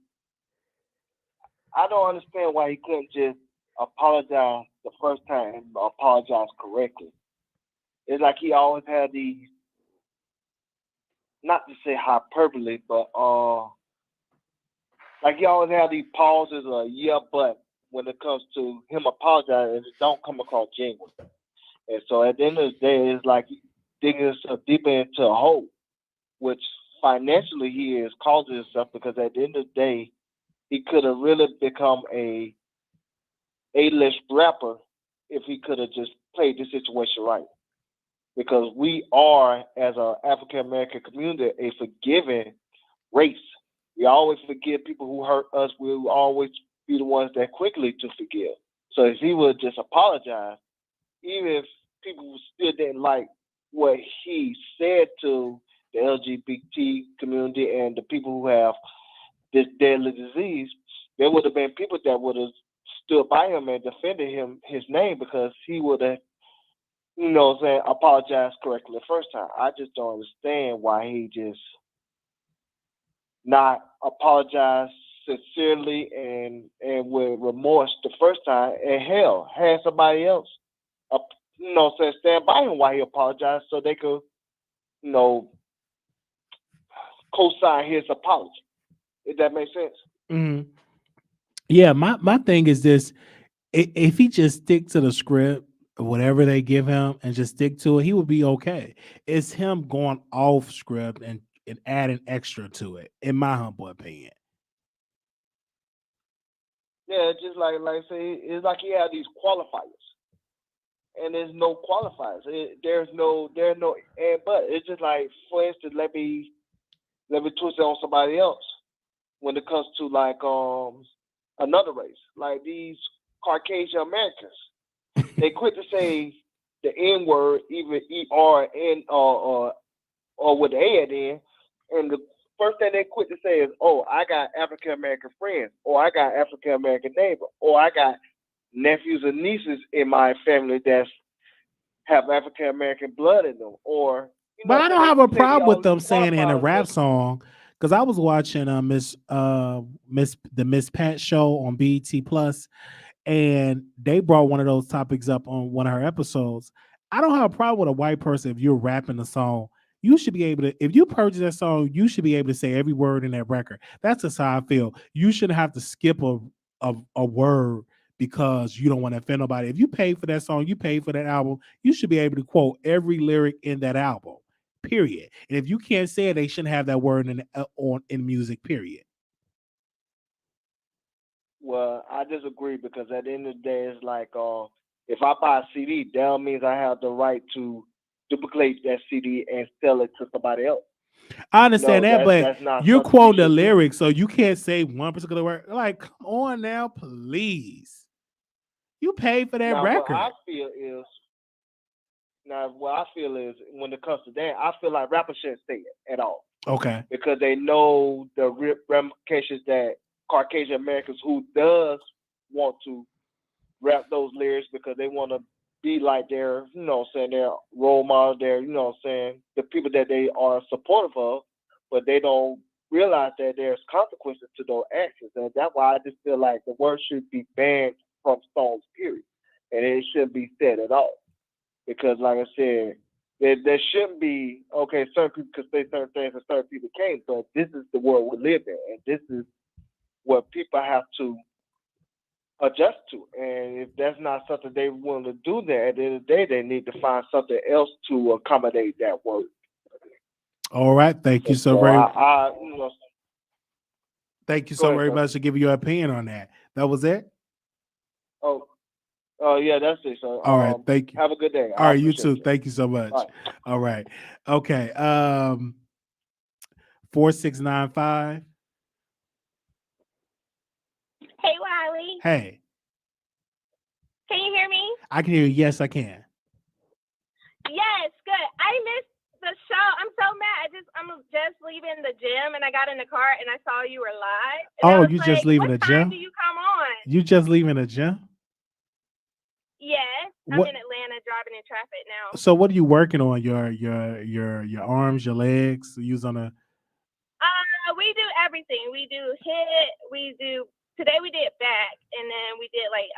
I don't understand why he couldn't just apologize the first time and apologize correctly. It's like he always had these, not to say hyperbole, but like he always had these pauses or yeah, but when it comes to him apologizing, it don't come across genuine. And so at the end of the day, it's like digging himself deeper into a hole, which financially he is causing himself because at the end of the day, he could have really become a A-list rapper if he could have just played the situation right. Because we are, as an African American community, a forgiving race. We always forgive people who hurt us. We will always be the ones that quickly to forgive. So if he would just apologize, even if people still didn't like what he said to the LGBT community and the people who have this deadly disease, there would have been people that would have stood by him and defended him, his name, because he would have, apologized correctly the first time. I just don't understand why he just not apologized sincerely and with remorse the first time, and hell, had somebody else, stand by him while he apologized so they could, you know, co-sign his apology. If that makes sense. Mhm. Yeah, my thing is this: if he just stick to the script, whatever they give him, and just stick to it, he would be okay. It's him going off script and adding extra to it, in my humble opinion. Yeah, it's just like I say, it's like he had these qualifiers, and there's no qualifiers. There's no and but. It's just like, for instance, let me twist it on somebody else when it comes to like another race, like these Caucasian Americans. They quit to say the N word, even ERN or with the A at the end, and the first thing they quit to say is, "Oh, I got African American friends, or I got African American neighbor, or I got nephews and nieces in my family that's have African American blood in them," or But I so don't they have a say problem all with these them saying it in a qualifiers rap just song because I was watching Miss Pat show on BET Plus, and they brought one of those topics up on one of her episodes. I don't have a problem with a white person if you're rapping the song. You should be able to, if you purchase that song, you should be able to say every word in that record. That's just how I feel. You shouldn't have to skip a word because you don't want to offend nobody. If you pay for that song, you pay for that album, you should be able to quote every lyric in that album. Period. And if you can't say it, they shouldn't have that word in music. Period. well, I disagree because at the end of the day, it's like if I buy a CD, that means I have the right to duplicate that CD and sell it to somebody else. I understand No, that, that's but that's not you're something you quoting the should do. lyrics, so you can't say one particular word. Like, come on now, please. You paid for that Now, what I record. feel is what I feel is when it comes to that, I feel like rappers shouldn't say it at all Okay. because they know the ramifications that Caucasian Americans who does want to rap those lyrics because they want to be like their, their role model, their, the people that they are supportive of, but they don't realize that there's consequences to those actions. And that's why I just feel like the word should be banned from songs, period. And it shouldn't be said at all. Because, like I said, there shouldn't be, okay, certain people can say certain things and certain people can't, but this is the world we live in. And this is what people have to adjust to. And if that's not something they want to do, there at the end of the day, they need to find something else to accommodate that work. All right. Thank you And so so very Thank you go so ahead, very sir. much for giving your opinion on that. That was it? Oh, yeah, that's it, sir. All right. Thank you. Have a good day. All I right, you appreciate too. you. Thank you so much. All right. All right. Okay. 4695. Hey, Wiley. Hey, Can you hear me? I can hear you. Yes, I can. Yes, good. I missed the show. I'm so mad. I'm just leaving the gym, and I got in the car, and I saw you were live. And I Oh, was you like, just leaving what the time gym? do you come on? You just leaving the gym? Yes, I'm What? in Atlanta driving in traffic now. So what are you working on? Your arms, your legs? Use on a. We do everything. We do HIIT. Today we did back, and then we did like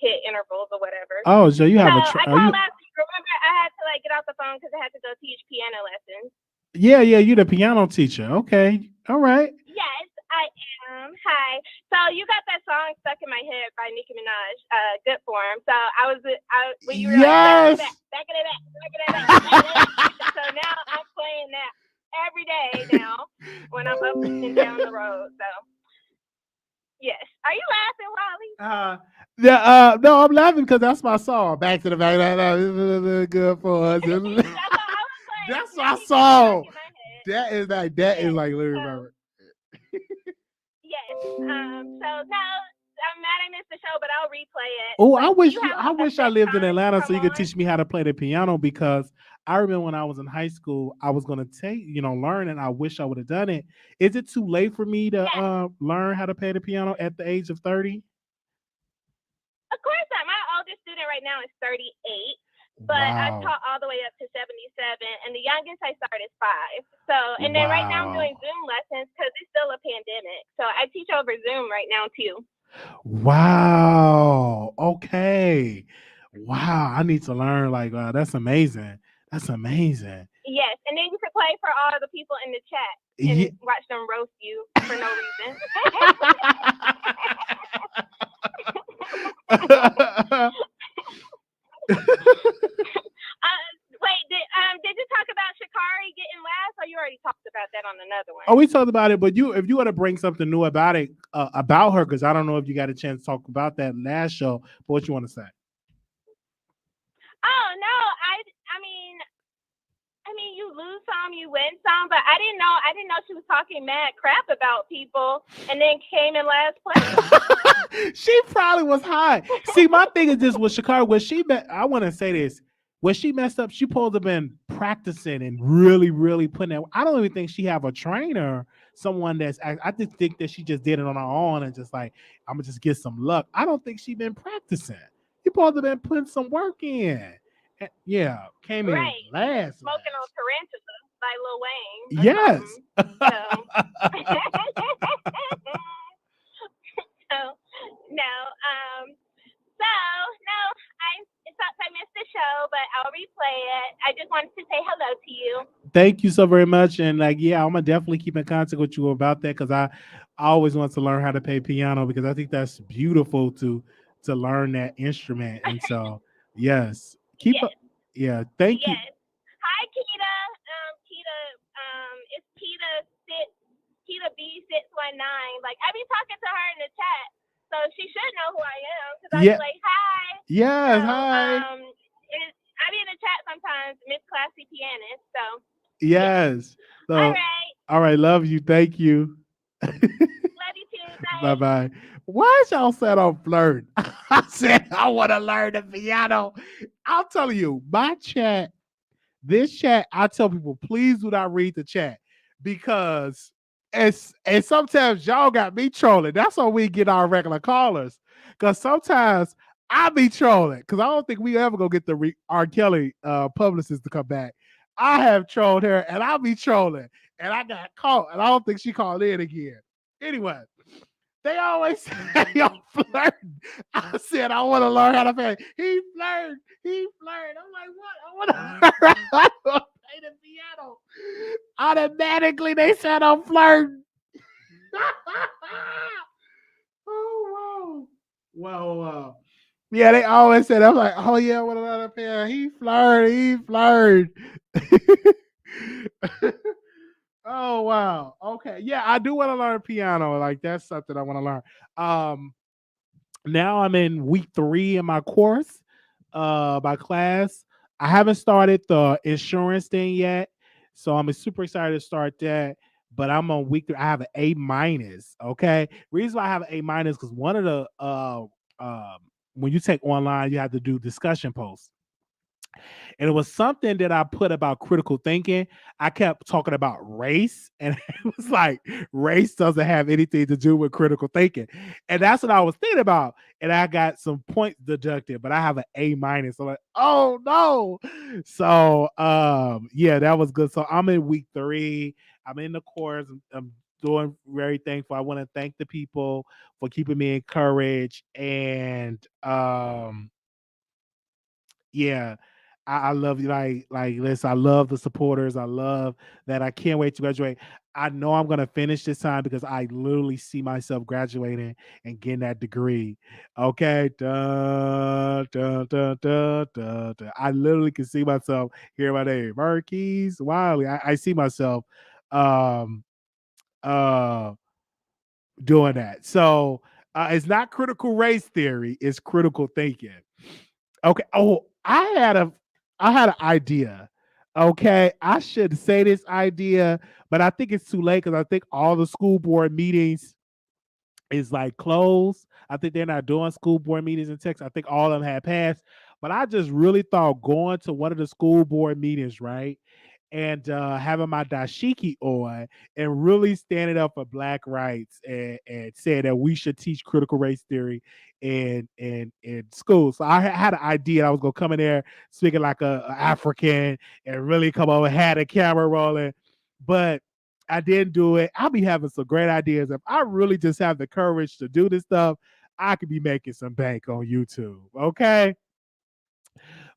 HIIT intervals or whatever. Oh, so you have So a. I called last week. Remember, I had to like get off the phone because I had to go teach piano lessons. Yeah, you're the piano teacher. Okay, all right. Yes, I am. Hi. So you got that song stuck in my head by Nicki Minaj, Good Form. So when you were Yes. like, back it back. So now I'm playing that every day now when I'm up and down the road. So yes. Are you laughing, Wiley? No, I'm laughing because that's my song. Back to the back. Good for us. That's my song. That is like literally remember. Yes. So no, I'm mad I missed the show, but I'll replay it. Oh, But I wish I lived in Atlanta so you could on? teach me how to play the piano, because I remember when I was in high school, I was gonna learn, and I wish I would have done it. Is it too late for me to learn how to play the piano at the age of 30? Of course not. My oldest student right now is 38, but I've taught all the way up to 77, and the youngest I start is 5. So, and then right now I'm doing Zoom lessons because it's still a pandemic. So I teach over Zoom right now too. Wow. Okay. Wow. I need to learn. That's amazing. That's amazing. Yes, and then you can play for all the people in the chat and watch them roast you for no reason. Wait, did you talk about Sha'Carri getting last, or you already talked about that on another one? Oh, we talked about it, but if you want to bring something new about it, about her, because I don't know if you got a chance to talk about that last show, but what you want to say? Oh no, I mean, you lose some, you win some, but I didn't know she was talking mad crap about people, and then came in last place. She probably was high. See, my thing is this with Sha'Carri, I want to say this. When she messed up, she supposed to have been practicing and really, really putting it. I don't even think she have a trainer, someone I just think that she just did it on her own and just like, I'm gonna just get some luck. I don't think she been practicing. You supposed to have been putting some work in. And, came in last. Smoking on Tarantula by Lil Wayne. Yes. I missed the show, but I'll replay it. I just wanted to say hello to you. Thank you so very much. And I'm gonna definitely keep in contact with you about that, because I always want to learn how to play piano, because I think that's beautiful to learn that instrument. And so yes. Keep up. Yeah, thank you. Hi, Kita. It's Kita B619. Like, I be talking to her in the chat, so she should know who I am, because I be like, hi. Yes, so, hi. I be in the chat sometimes, Miss Classy Pianist. So yes. So, all right. Love you. Thank you. Love you too. Bye bye. Why y'all said I'm flirting? I said I want to learn the piano. I'll tell you, this chat, I tell people, please do not read the chat, because and sometimes y'all got me trolling. That's why we get our regular callers, because sometimes I be trolling, because I don't think we ever gonna get the R. Kelly publicist to come back. I have trolled her, and I'll be trolling, and I got caught, and I don't think she called in again. Anyway, they always say I'm flirting. I said I want to learn how to play. He flirted. I'm like, what? I want to learn how to play the piano. Automatically, they said I'm flirting. Oh, wow. Well, yeah, they always said. I'm like, oh yeah, what another pair. He flirt. He flirt. Oh wow. Okay. Yeah, I do want to learn piano. Like that's something I want to learn. Um, now I'm in week 3 in my course, my class. I haven't started the insurance thing yet, so I'm super excited to start that. But I'm on week 3. I have an A minus. Okay, reason why I have an A minus because one of the when you take online, you have to do discussion posts. And it was something that I put about critical thinking. I kept talking about race, and it was like race doesn't have anything to do with critical thinking, and that's what I was thinking about. And I got some points deducted, but I have an A minus. I'm like, oh no. So yeah, that was good. So I'm in week 3. I'm in the course. I'm doing very thankful. I want to thank the people for keeping me encouraged and yeah, I love you. Like, listen, I love the supporters. I love that. I can't wait to graduate. I know I'm gonna finish this time because I literally see myself graduating and getting that degree. Okay, dun, dun, dun, dun, dun, dun. I literally can see myself hear my name, Marquise Wiley. I see myself um uh doing that. So it's not critical race theory; it's critical thinking. Okay. Oh, I had an idea. Okay, I should say this idea, but I think it's too late because I think all the school board meetings is like closed. I think they're not doing school board meetings in Texas. I think all of them had passed. But I just really thought going to one of the school board meetings, right? And having my dashiki on and really standing up for black rights and saying that we should teach critical race theory in school. So I had an idea I was gonna come in there speaking like a African and really come over, had a camera rolling, but I didn't do it. I'll be having some great ideas. If I really just have the courage to do this stuff, I could be making some bank on YouTube. Okay.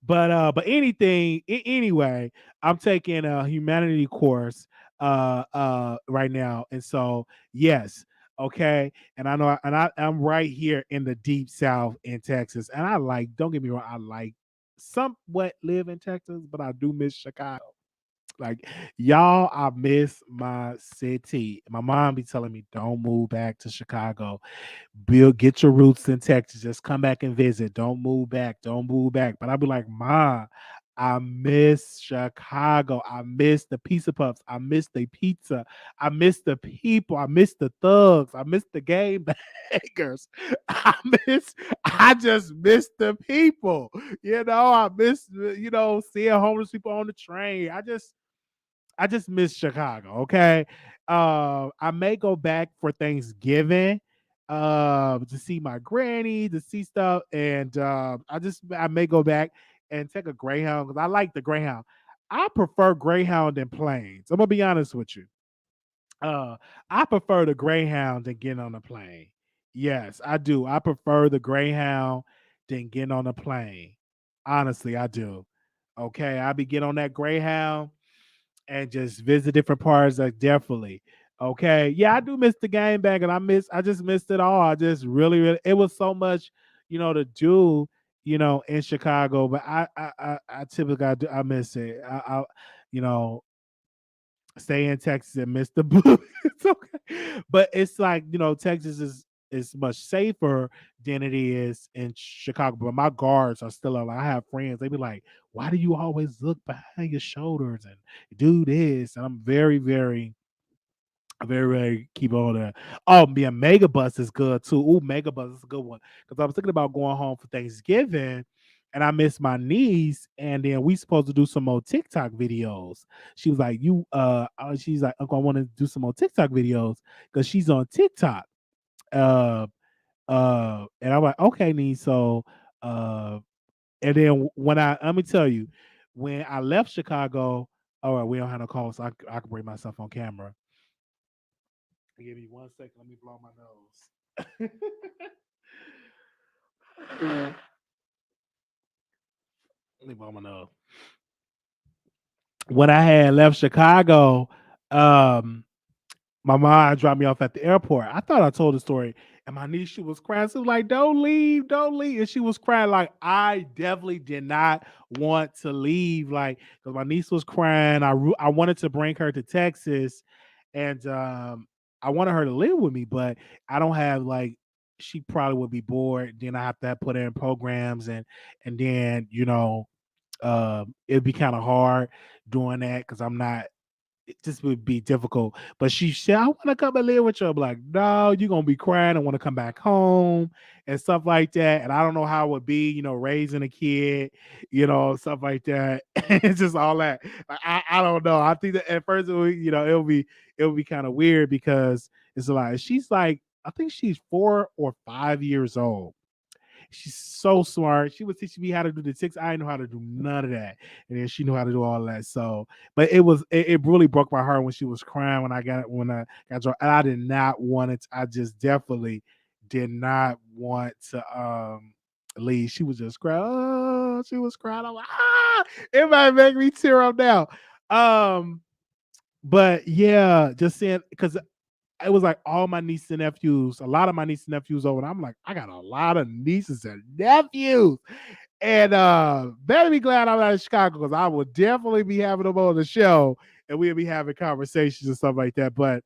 But anything anyway, I'm taking a humanity course right now. And so yes, okay. And I know I'm right here in the deep south in Texas. And I like, don't get me wrong, I like somewhat live in Texas, but I do miss Chicago. Like y'all, I miss my city. My mom be telling me, don't move back to Chicago. Bill, get your roots in Texas. Just come back and visit. Don't move back. Don't move back. But I'd be like, Ma, I miss Chicago. I miss the pizza puffs. I miss the pizza. I miss the people. I miss the thugs. I miss the game bangers. I just miss the people. I miss, seeing homeless people on the train. I just miss Chicago. Okay. I may go back for Thanksgiving to see my granny, to see stuff. And I may go back and take a Greyhound because I like the Greyhound. I prefer Greyhound than planes. I'm gonna be honest with you. Uh, I prefer the Greyhound than getting on a plane. Yes, I do. I prefer the Greyhound than getting on a plane. Honestly, I do. Okay, I be getting on that Greyhound and just visit different parts. Like definitely. Okay. Yeah, I do miss the game bag and I just missed it all. I just really it was so much, to do, in Chicago. But I typically I miss it. I you know, stay in Texas and miss the blue. It's okay. But it's like, Texas is much safer than it is in Chicago. But my guards are still alive. I have friends. They be like, why do you always look behind your shoulders and do this? And I'm very, very, very, very keep on that. Oh, yeah, Megabus is good too. Ooh, Megabus is a good one. Because I was thinking about going home for Thanksgiving and I miss my niece, and then we supposed to do some more TikTok videos. She was like, she's like, Uncle, I want to do some more TikTok videos because she's on TikTok. Uh and I'm like, okay, niece. So and then when let me tell you, when I left Chicago, all right, we don't have no call, so I can bring myself on camera. Give me 1 second. Let me blow my nose. Let me blow my nose. When I had left Chicago, um, my mom dropped me off at the airport. I thought I told the story. And my niece, she was crying. She was like, don't leave, don't leave. And she was crying. Like, I definitely did not want to leave. Like, because my niece was crying. I wanted to bring her to Texas. And I wanted her to live with me, but I don't have like, she probably would be bored. Then I have to put her in programs and then, it'd be kind of hard doing that because I'm not, it just would be difficult. But she said, I want to come and live with you. I'm like, no, you're gonna be crying. I want to come back home and stuff like that. And I don't know how it would be, raising a kid, stuff like that. It's just all that. Like, I don't know. I think that at first it'll be kind of weird because it's a lot. She's like, I think she's 4 or 5 years old. She's so smart. She was teaching me how to do the ticks. I didn't know how to do none of that, and then she knew how to do all that. So, but it really broke my heart when she was crying when I got drunk. And I did not want it. I just definitely did not want to leave. She was just crying. Oh, she was crying. I'm like, it might make me tear up now. But yeah, just saying because it was like all my nieces and nephews, a lot of my nieces and nephews over. And I'm like, I got a lot of nieces and nephews. And better be glad I'm out of Chicago because I will definitely be having them on the show and we'll be having conversations and stuff like that. But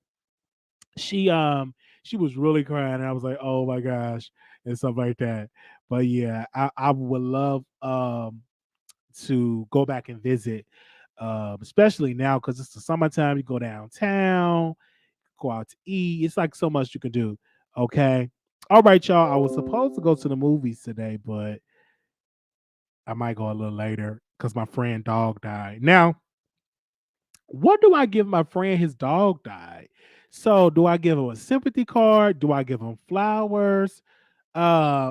she was really crying and I was like, oh my gosh, and stuff like that. But yeah, I would love to go back and visit. Especially now because it's the summertime, you go downtown, go out to eat. It's like so much you can do. Okay. All right, y'all. I was supposed to go to the movies today, but I might go a little later because my friend dog died. Now, what do I give my friend? His dog died. So do I give him a sympathy card? Do I give him flowers? Uh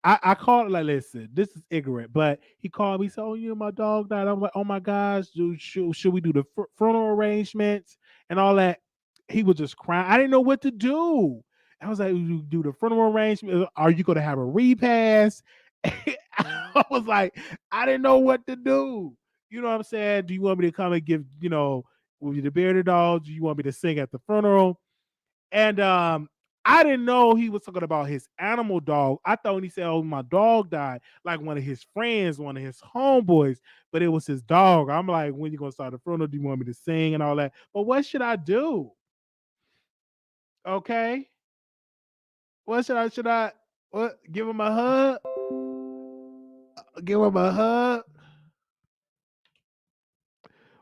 I called it like, listen, this is ignorant, but he called me, said, oh, you, my dog died. I'm like, oh my gosh, dude, should we do the funeral arrangements and all that? He was just crying. I didn't know what to do. I was like, you do the funeral arrangement? Are you going to have a repast? I was like, I didn't know what to do. You know what I'm saying? Do you want me to come and give, with you the bearded dog? Do you want me to sing at the funeral? And I didn't know he was talking about his animal dog. I thought when he said, oh, my dog died, like one of his friends, one of his homeboys, but it was his dog. I'm like, when you gonna start the funeral? Do you want me to sing and all that? But what should I do? Okay. What should I what give him a hug? Give him a hug?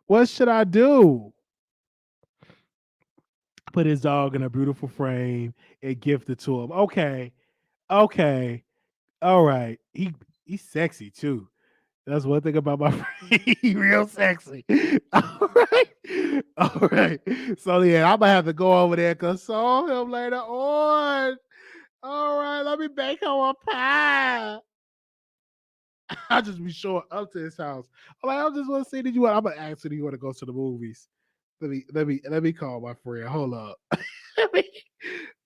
What should I do? Put his dog in a beautiful frame and gift it to him. Okay. Okay. All right. He's sexy too. That's one thing about my friend. He real sexy. All right. All right. So yeah, I'm gonna have to go over there and saw him later on. All right, let me bake him a pie. I'll just be showing up to his house. I'm like, I just want to see, did you want? I'm gonna ask him, do you want to go to the movies? Let me call my friend. Hold up. let me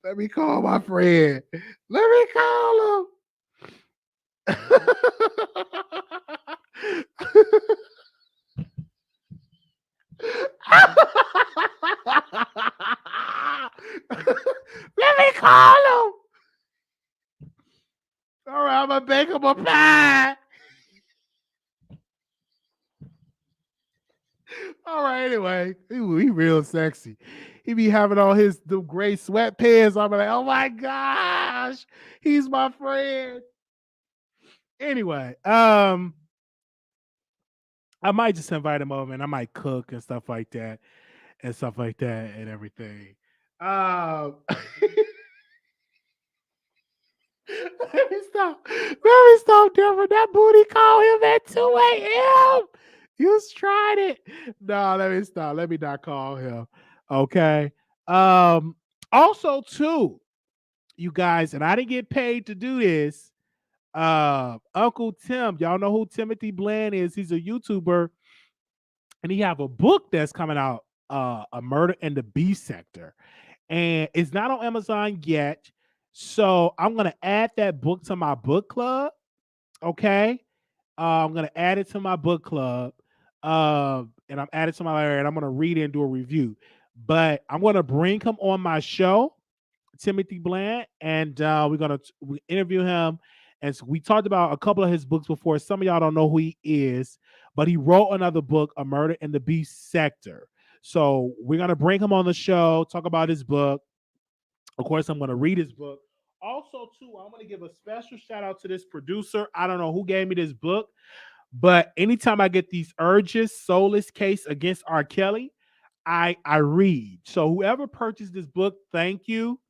let me call my friend. Let me call him. Let me call him. All right, I'm gonna bake him a pie. All right, anyway, he real sexy. He be having all the gray sweatpants. I'm like, oh my gosh, he's my friend. Anyway, I might just invite him over and I might cook and stuff like that and everything. Let me stop. Let me stop, Deborah. That booty called him at 2 a.m. You tried it. No, let me stop. Let me not call him. Okay. Also, too, you guys, and I didn't get paid to do this. Uncle Tim, y'all know who Timothy Bland is. He's a YouTuber, and he have a book that's coming out, A Murder in the B Sector. And it's not on Amazon yet. So I'm gonna add that book to my book club. Okay. I'm gonna add it to my book club. And I'm adding to my library and I'm gonna read it and do a review. but I'm going to bring him on my show, Timothy Bland, and we're going to interview him. And so we talked about a couple of his books before. Some of y'all don't know who he is, but he wrote another book, A Murder in the Beast Sector. So we're going to bring him on the show, talk about his book. Of course, I'm going to read his book. Also, too, I'm going to give a special shout out to this producer. I don't know who gave me this book, but anytime I get these urges, soulless case against R. Kelly, I read. So whoever purchased this book, thank you,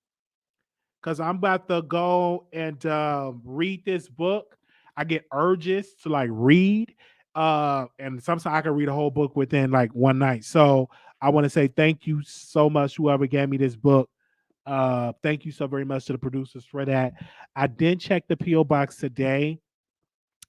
because I'm about to go and read this book. I get urges to like read, and sometimes I can read a whole book within like one night. So I want to say thank you so much, whoever gave me this book. Thank you so very much to the producers for that. I did check the PO box today.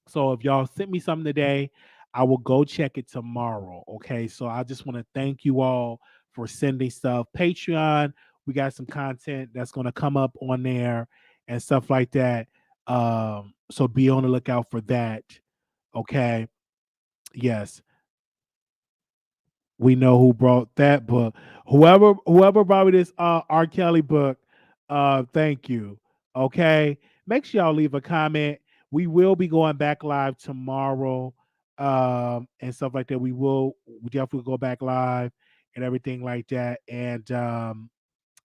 So if y'all sent me something today, I will go check it tomorrow. Okay. So I just want to thank you all for sending stuff. Patreon, we got some content that's going to come up on there and stuff like that. So be on the lookout for that. Okay. Yes. We know who brought that book. Whoever brought me this R. Kelly book, thank you. Okay. Make sure y'all leave a comment. We will be going back live tomorrow, and stuff like that. We definitely go back live and everything like that. And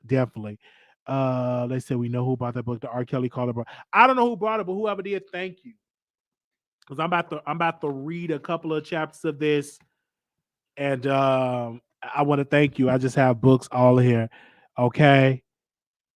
definitely. Let's say we know who brought that book, the R. Kelly caller. I don't know who brought it, but whoever did, thank you. Because I'm about to read a couple of chapters of this, and I want to thank you. I just have books all here. Okay.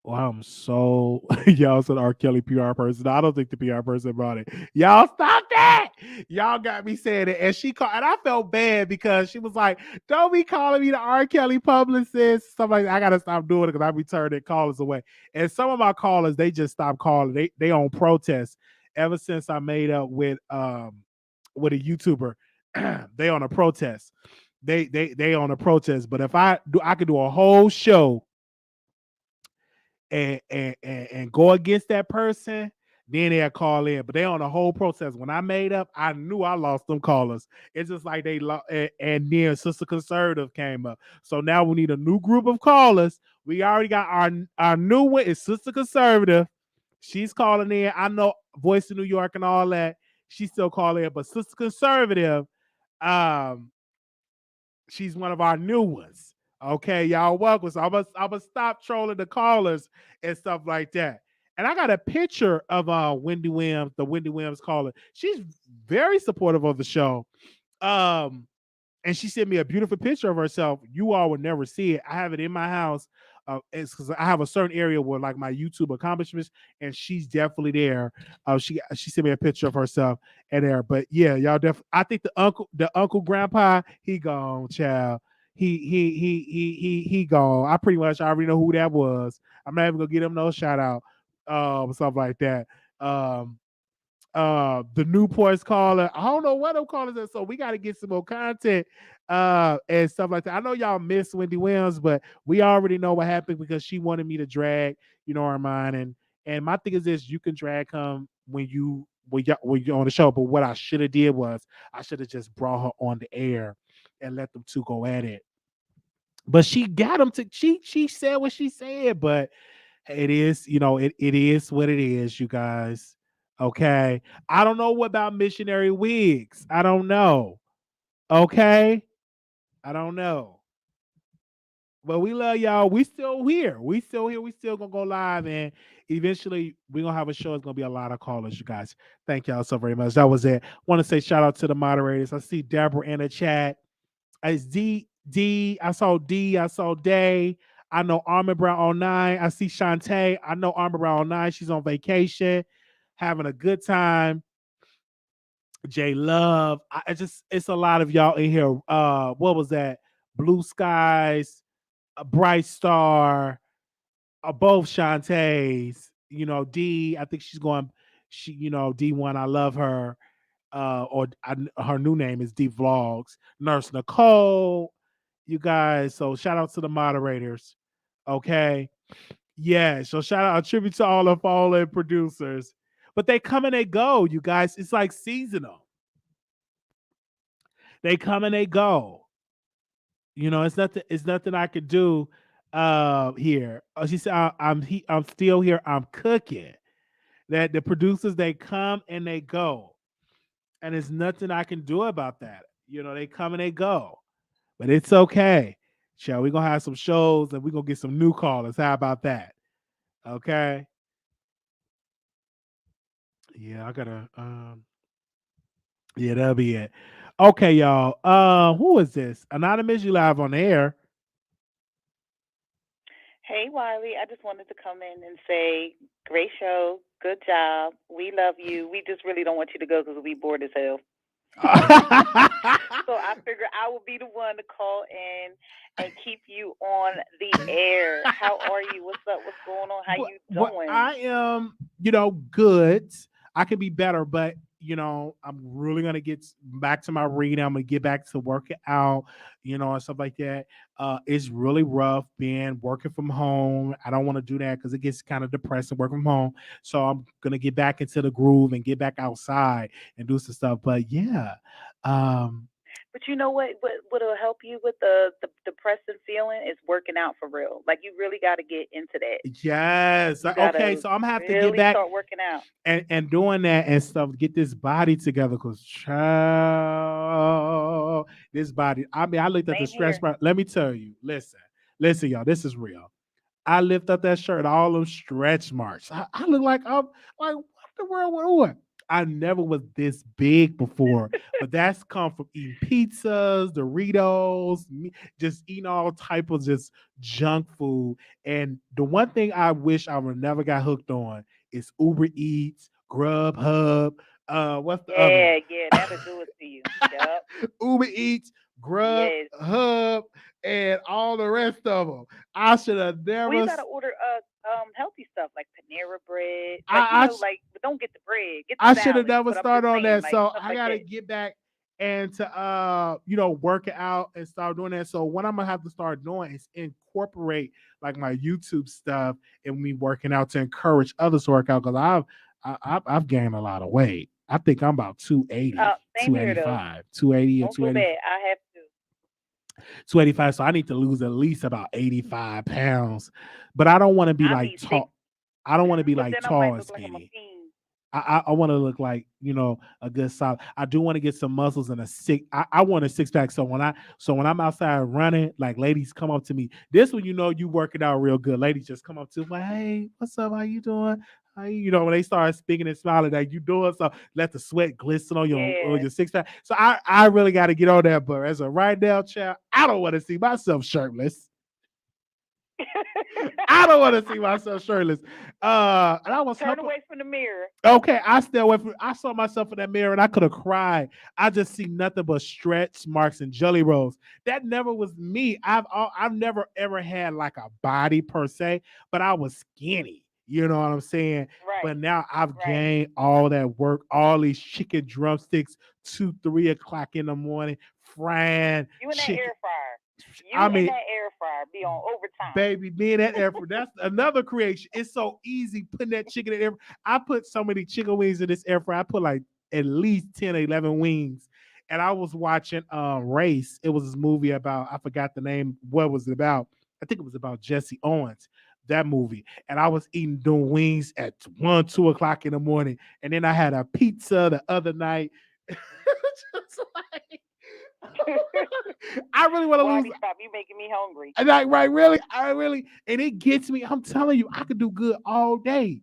Well, I'm so y'all said R. Kelly PR person. I don't think the PR person brought it. Y'all stop that. Y'all got me saying it. And she called, and I felt bad because she was like, don't be calling me the R. Kelly publicist. Stuff like that. I gotta stop doing it because I be turning callers away. And some of my callers, they just stopped calling. They on protest ever since I made up with a YouTuber. They on a protest. They on a protest. But if I could do a whole show and go against that person, then they'll call in. But they on the whole process. When I made up, I knew I lost them callers. It's just like they lost, and then Sister Conservative came up. So now we need a new group of callers. We already got our new one is Sister Conservative. She's calling in. I know Voice of New York and all that. She's still calling in, but Sister Conservative, she's one of our new ones. Okay, y'all welcome. So I'm gonna stop trolling the callers and stuff like that. And I got a picture of Wendy Williams, the Wendy Williams caller. She's very supportive of the show. And she sent me a beautiful picture of herself. You all would never see it. I have it in my house. It's because I have a certain area where like my YouTube accomplishments, and she's definitely there. She sent me a picture of herself and there. But yeah, y'all definitely. I think the uncle grandpa, he gone, child. He gone. I pretty much already know who that was. I'm not even gonna get him no shout out, stuff like that. The Newport's caller. I don't know what them callers are, so we got to get some more content and stuff like that. I know y'all miss Wendy Williams, but we already know what happened because she wanted me to drag, her mind. And my thing is this: you can drag him when you're on the show. But what I should have did was I should have just brought her on the air and let them two go at it. But she got him to she said what she said, but it is, it is what it is, you guys. Okay. I don't know what about missionary wigs. I don't know. Okay. I don't know. But we love y'all. We still here. We still here. We still gonna go live, and eventually we're gonna have a show. It's gonna be a lot of callers, you guys. Thank y'all so very much. That was it. Want to say shout out to the moderators. I see Deborah in the chat. It's D. I saw D. I saw Day. I know Armin Brown 09. I see Shantae. I know Armin Brown 09. She's on vacation, having a good time. J Love. It's a lot of y'all in here. What was that? Blue Skies, a Bright Star, both Shantae's. D. I think she's going. D1. I love her. Her new name is D Vlogs. Nurse Nicole. You guys. So shout out to the moderators. Okay. Yeah. So shout out, a tribute to all the fallen producers. But they come and they go, you guys. It's like seasonal. They come and they go. It's nothing I could do here. She said, I'm still here. I'm cooking. That the producers, they come and they go, and there's nothing I can do about that. They come and they go, but it's okay. Shall we gonna have some shows and we gonna get some new callers? How about that? Okay. Yeah, I gotta. Yeah, that'll be it. Okay, y'all. Who is this? Anonymous, you live on the air. Hey, Wiley, I just wanted to come in and say, great show, good job. We love you. We just really don't want you to go because we bored as hell. So I figure I will be the one to call in and keep you on the air. How are you? What's up? What's going on? How you doing? I am, good. I could be better, but I'm really gonna get back to my reading. I'm gonna get back to working out, and stuff like that. It's really rough being working from home. I don't want to do that because it gets kind of depressing working from home. So I'm gonna get back into the groove and get back outside and do some stuff. But yeah, um, But you know what'll help you with the depressing feeling is working out for real. Like you really got to get into that. yes. You Okay, gotta so I'm gonna have to get really back start working out. and doing that and stuff, get this body together because child, this body. I mean, I looked at the Same stretch here. mark. Let me tell you, listen, y'all, this is real. I lift up that shirt, all them stretch marks. I look like I'm like, what the world? What? I never was this big before, but that's come from eating pizzas, Doritos, just eating all type of just junk food. And the one thing I wish I would never got hooked on is Uber Eats, Grubhub. What's the other one? Yeah, that'll do it to you. Yep. Uber Eats, Yes. Grubhub, and all the rest of them. I should have Well, you never. gotta order healthy stuff like Panera bread. Like I but don't get the bread. Get the I should have salads. never But I'm just started on saying, that. like So stuff I like gotta that. get back and to working out and start doing that. So what I'm gonna have to start doing is incorporate like my YouTube stuff and me working out to encourage others to work out because I've gained a lot of weight. I think I'm about 280, Same here though. 280 or Don't feel 280, bad. I have to. 285. So I need to lose at least about 85 pounds. But I don't want to be I like be sick, tall. I don't want to be but like then I tall might and look like a skinny. machine. I want to look like a good solid. I do want to get some muscles and a six. I want a six pack. So when I'm outside running, like ladies come up to me. This when you working out real good. Ladies just come up to me like, hey, what's up? How you doing? When they start speaking and smiling like you doing so, let the sweat glisten on Yeah. your six pack. So I really got to get on that. But as a right now, child, I don't want to see myself shirtless. I don't want to see myself shirtless. And I was Turn helping. away from the mirror. Okay, I stay away from. I saw myself in that mirror and I could have cried. I just see nothing but stretch marks and jelly rolls. That never was me. I've never ever had like a body per se, but I was skinny. You know what I'm saying? Right. But now I've Right. gained all that work, all these chicken drumsticks, 2, 3 o'clock in the morning, frying You in that chicken. air fryer. I You in mean, that air fryer be on overtime. baby, being that effort, that's another creation. It's so easy putting that chicken in air. I put so many chicken wings in this air fryer. I put like at least 10 or 11 wings. And I was watching Race. It was this movie about, I forgot the name. What was it about? I think it was about Jesse Owens, that movie. And I was eating doing wings at 1, 2 o'clock in the morning. And then I had a pizza the other night. Just like, I really want to lose. Why stop? You making me hungry. And like, right, really, and it gets me. I'm telling you, I could do good all day.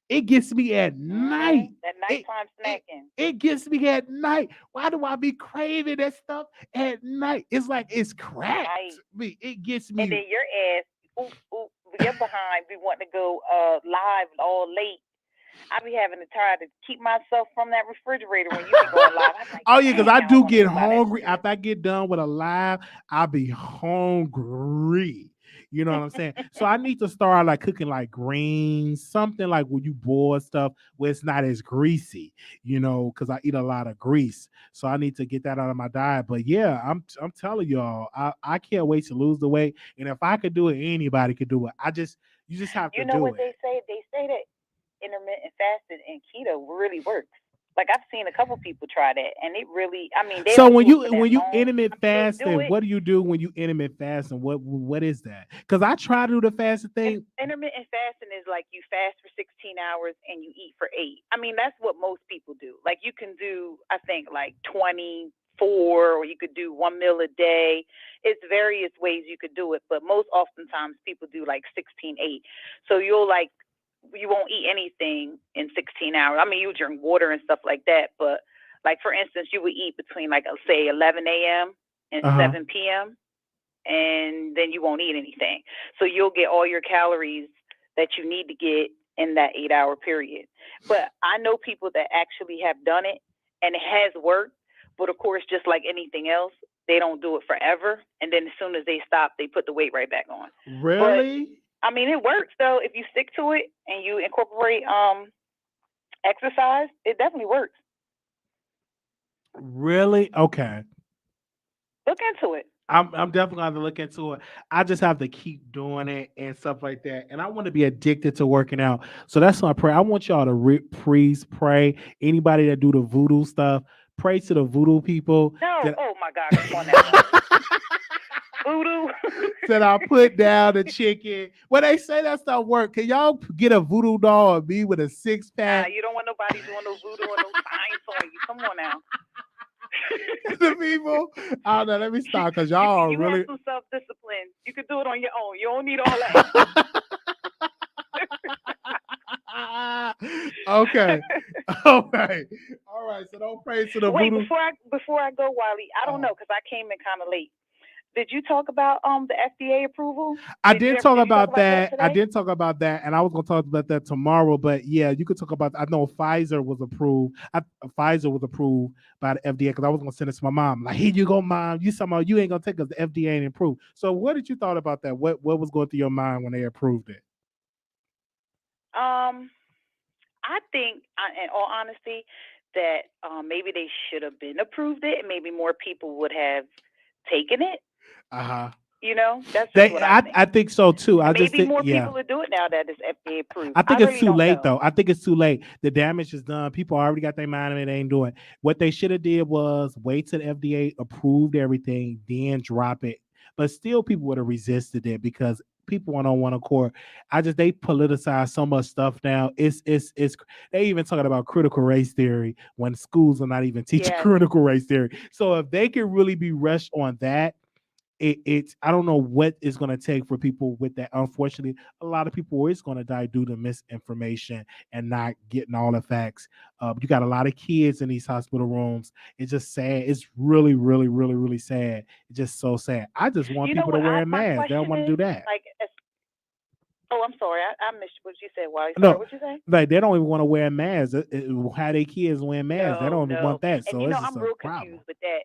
It gets me at night. That It, nighttime it, snacking. it gets me at night. Why do I be craving that stuff at night? It's like it's cracked. Right. Me, it gets And me. then your ass, your behind be wanting to go live all late. I be having to try to keep myself from that refrigerator when you be going live. I'm like, Oh yeah, because I damn, I do want to get go buy that hungry food. after I get done with a live. I be hungry. You know what I'm saying? So I need to start like cooking like greens, something like when you boil stuff where it's not as greasy, because I eat a lot of grease. So I need to get that out of my diet. But yeah, I'm telling y'all, I can't wait to lose the weight. And if I could do it, anybody could do it. You just have to You know do what it. they say? They say that intermittent fasting and keto really works. Like I've seen a couple people try that, and it really, I mean, they So don't when do it for you that long. intermittent They do fasting, it. what do you do when you intermittent fasting? What is that? Because I try to do the fasting thing. Intermittent fasting is like you fast for 16 hours and you eat for 8. I mean, that's what most people do. Like you can do, I think, like 24, or you could do 1 meal a day. It's various ways you could do it, but most oftentimes people do like 16-8. So you won't eat anything in 16 hours. I mean, you drink water and stuff like that, but like for instance, you would eat between like say 11 a.m. and 7 p.m. and then you won't eat anything. So you'll get all your calories that you need to get in that 8-hour period. But I know people that actually have done it and it has worked. But of course, just like anything else, they don't do it forever. And then as soon as they stop, they put the weight right back on. Really? But, I mean, it works though. If you stick to it and you incorporate exercise, it definitely works. Really? Okay. Look into it. I'm definitely going to look into it. I just have to keep doing it and stuff like that. And I want to be addicted to working out. So that's my prayer. I want y'all to please pray. Anybody that do the voodoo stuff, pray to the voodoo people. No. Oh my God. Come on now. Voodoo. Said I put down the chicken. Well, they say that's not work. Can y'all get a voodoo doll or me with a 6-pack? Nah, you don't want nobody doing no voodoo or no signs on you. Come on now. The people, I don't know. Let me stop because y'all are really. Have some self-discipline. You can do it on your own. You don't need all that. Okay. All right. So don't pray to the voodoo. Before I go, Wiley, I don't know because I came in kind of late. Did you talk about the FDA approval? I did talk about that. I did talk about that, and I was going to talk about that tomorrow. But yeah, you could talk about. I know Pfizer was approved. Pfizer was approved by the FDA because I was going to send it to my mom. Like, here you go, mom. You somehow you ain't going to take us. The FDA ain't approved. So, what did you thought about that? What was going through your mind when they approved it? I think, in all honesty, that maybe they should have been approved it, and maybe more people would have taken it. You know, that's just what I think. I think so too. Maybe more people will do it now that it's FDA approved. I think it's too late though. I think it's too late. The damage is done. People already got their mind on it. They ain't doing it. What they should have did was wait till the FDA approved everything, then drop it. But still, people would have resisted it because people on one accord. They politicize so much stuff now. It's they even talking about critical race theory when schools are not even teaching critical race theory. So if they can really be rushed on that. It's I don't know what it's going to take for people with that. Unfortunately, a lot of people is going to die due to misinformation and not getting all the facts. You got a lot of kids in these hospital rooms. It's just sad. It's really, really, really, really sad. It's just so sad. I just want people to wear a mask. They don't want to do that. Oh, I'm sorry. I missed what you said, Wally. No, what you say? Like they don't even want to wear a mask. How they kids wearing masks? They don't even want that. So and it's I'm real confused with that.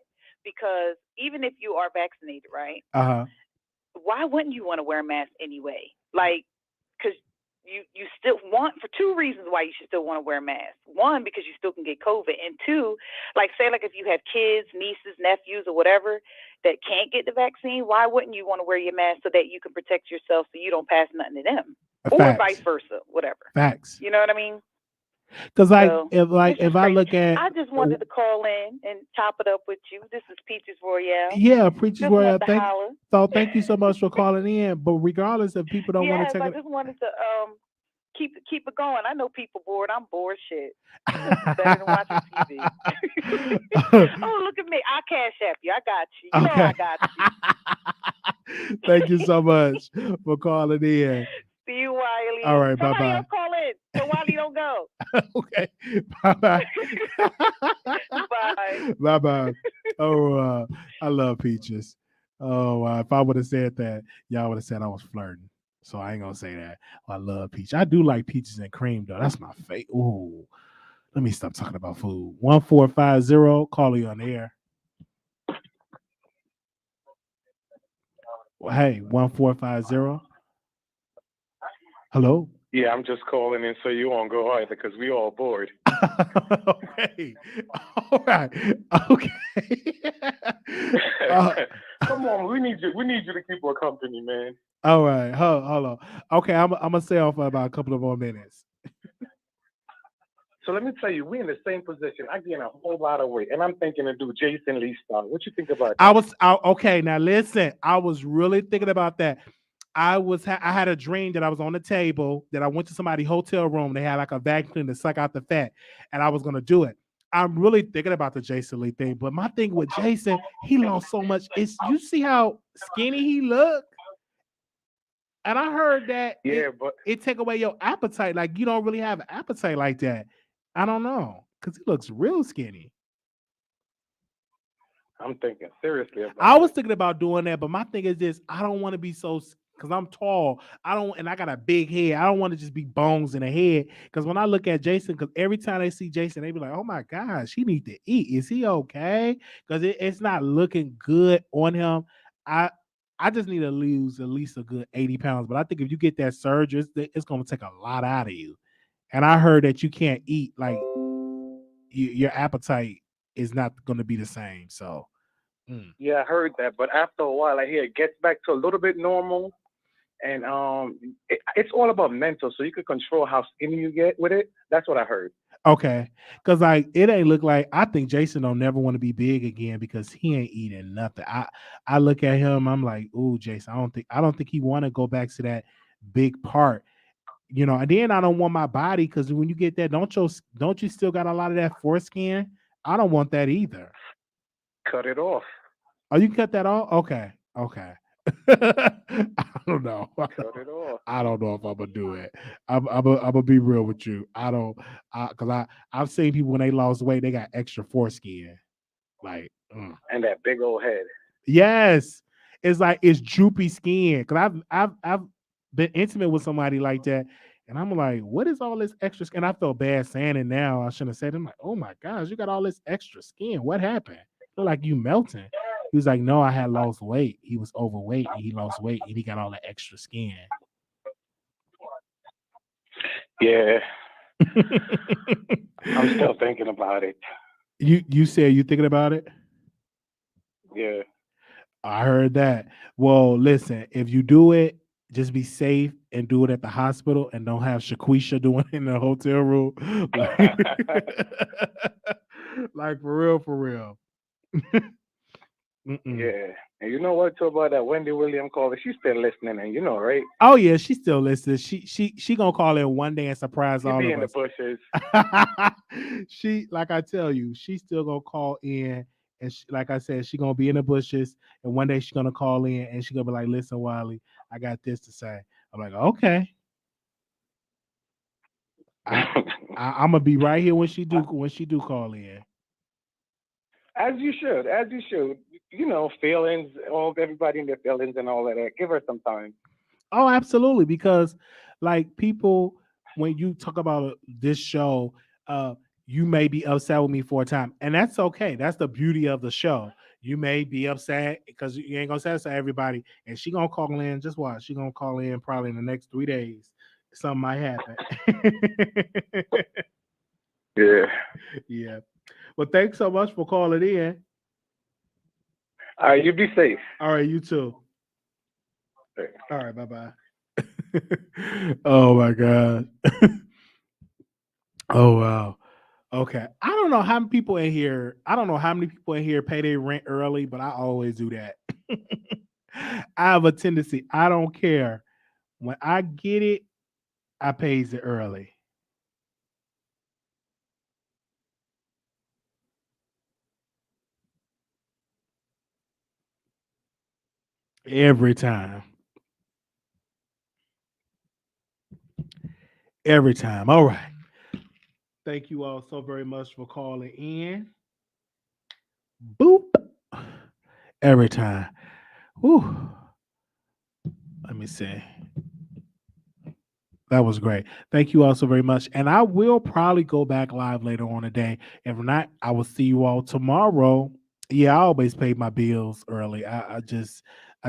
Because even if you are vaccinated, right? Why wouldn't you want to wear a mask anyway? Like, because you still want, for two reasons why you should still want to wear a mask. One, because you still can get COVID. And two, like say like if you have kids, nieces, nephews, or whatever that can't get the vaccine, why wouldn't you want to wear your mask so that you can protect yourself so you don't pass nothing to them? Or vice versa, whatever. Facts. You know what I mean? Because if I look at, I just wanted to call in and chop it up with you. This is Peaches Royale. Yeah, Peaches Royale. Thank you so much for calling in. But regardless, if people don't want to take I just wanted to keep it going. I know people bored. I'm bored. Shit. Better than watching TV. Oh, look at me. I cash app you. I got you. You know I got you. Thank you so much for calling in. See you, Wiley. All right, bye-bye. Somebody else call in, so Wiley don't go. Okay, bye-bye. Bye. Bye-bye. Oh, I love Peaches. Oh, if I would have said that, y'all would have said I was flirting. So I ain't going to say that. I love Peaches. I do like peaches and cream, though. That's my favorite. Ooh, let me stop talking about food. 1450, call you on the air. Well, hey, 1450. Hello? Yeah, I'm just calling in so you won't go either because we all bored. Okay. All right. Okay. Come on, we need you to keep our company, man. All right. Hold on. Okay, I'm gonna stay on for about a couple of more minutes. So let me tell you, we in the same position. I gain a whole lot of weight, and I'm thinking to do Jason Lee style. What you think about that? Okay. Now listen, I was really thinking about that. I had a dream that I was on the table, that I went to somebody's hotel room. They had like a vacuum cleaner to suck out the fat, and I was gonna do it. I'm really thinking about the Jason Lee thing, but my thing with Jason, he lost so much. It's, you see how skinny he looked, and I heard that Yeah, but it take away your appetite. Like, you don't really have an appetite like that. I don't know, because he looks real skinny. I'm thinking seriously I about was it. thinking about doing that, but my thing is this: I don't want to be so, because I'm tall. I don't, and I got a big head. I don't want to just be bones in the head. Because when I look at Jason, because every time they see Jason, they be like, "Oh my gosh, he need to eat. Is he okay?" Because it's not looking good on him. I I just need to lose at least a good 80 pounds. But I think if you get that surgery, it's going to take a lot out of you. And I heard that you can't eat, like, your appetite is not going to be the same. So. Mm. Yeah, I heard that, but after a while, I hear it gets back to a little bit normal, and it's all about mental. So you can control how skinny you get with it. That's what I heard. Okay, because like it ain't look like, I think Jason don't never want to be big again because he ain't eating nothing. I look at him, I'm like, ooh, Jason, I don't think he want to go back to that big part. And then I don't want my body, because when you get that, don't you still got a lot of that foreskin? I don't want that either. Cut it off. Oh, you cut that off? Okay, okay. I don't know. Cut it off. I don't know if I'm gonna do it. I'm gonna be real with you. I don't, because I've seen people when they lost weight, they got extra foreskin. Like, And that big old head. yes, it's like it's droopy skin. Because I've been intimate with somebody like that, and I'm like, what is all this extra skin? I felt bad saying it now. I shouldn't have said it. I'm like, oh my gosh, you got all this extra skin. What happened? Look like you melting. He was like, no, I had lost weight. He was overweight and he lost weight and he got all the extra skin. Yeah, I'm still thinking about it. You said you thinking about it? Yeah. I heard that. Well, listen, if you do it, just be safe and do it at the hospital, and don't have Shaquisha doing it in the hotel room. Like, like for real, for real. Mm-mm. Yeah. And you know what, too, about that Wendy William call? She's still listening, and you know, right? Oh yeah, she still listens. She gonna call in one day and surprise She all be of in the us. bushes. She, like I tell you, she still gonna call in, and like I said, she gonna be in the bushes, and one day she gonna call in and she gonna be like, "Listen, Wiley, I got this to say." I'm like, "Okay, I'm gonna be right here when she do call in." As you should. As you should. You know, feelings, all everybody in their feelings and all of that. Give her some time. Oh, absolutely. Because like people, when you talk about this show, you may be upset with me for a time, and that's okay. That's the beauty of the show. You may be upset because you ain't gonna satisfy everybody, and she gonna call in. Just watch, she gonna call in probably in the next 3 days. Something might happen. Yeah. Yeah. Well, thanks so much for calling in. All right, you be safe. All right, you too. Okay. All right, bye bye. Oh my God. Oh wow. Okay. I don't know how many people in here. I don't know how many people in here pay their rent early, but I always do that. I have a tendency. I don't care. When I get it, I pays it early. Every time. Every time. All right. Thank you all so very much for calling in. Boop. Every time. Whew. Let me see. That was great. Thank you all so very much. And I will probably go back live later on today. If not, I will see you all tomorrow. Yeah, I always pay my bills early. I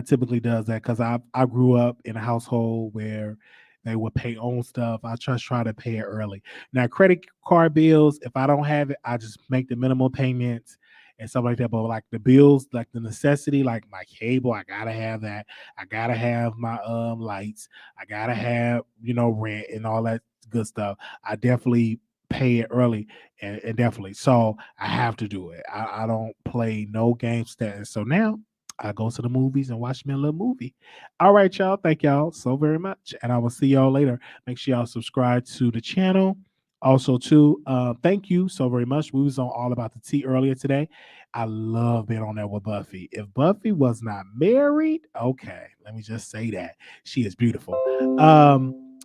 typically does that because I grew up in a household where they would pay on stuff. I just try to pay it early. Now, credit card bills, if I don't have it, I just make the minimal payments and stuff like that. But like the bills, like the necessity, like my cable, I gotta have that. I gotta have my lights. I gotta have, rent and all that good stuff. I definitely pay it early, and definitely. So I have to do it. I don't play no games that. And so now I go to the movies and watch me a little movie. All right, y'all. Thank y'all so very much, and I will see y'all later. Make sure y'all subscribe to the channel. Also, too, thank you so very much. We was on All About the Tea earlier today. I love being on there with Buffy. If Buffy was not married, okay, let me just say that she is beautiful.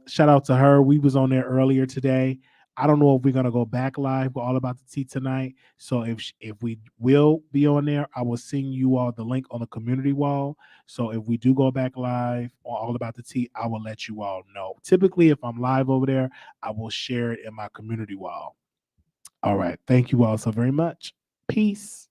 Shout out to her. We was on there earlier today. I don't know if we're gonna go back live with All About the Tea tonight. So if we will be on there, I will send you all the link on the community wall. So if we do go back live on All About the Tea, I will let you all know. Typically, if I'm live over there, I will share it in my community wall. All right. Thank you all so very much. Peace.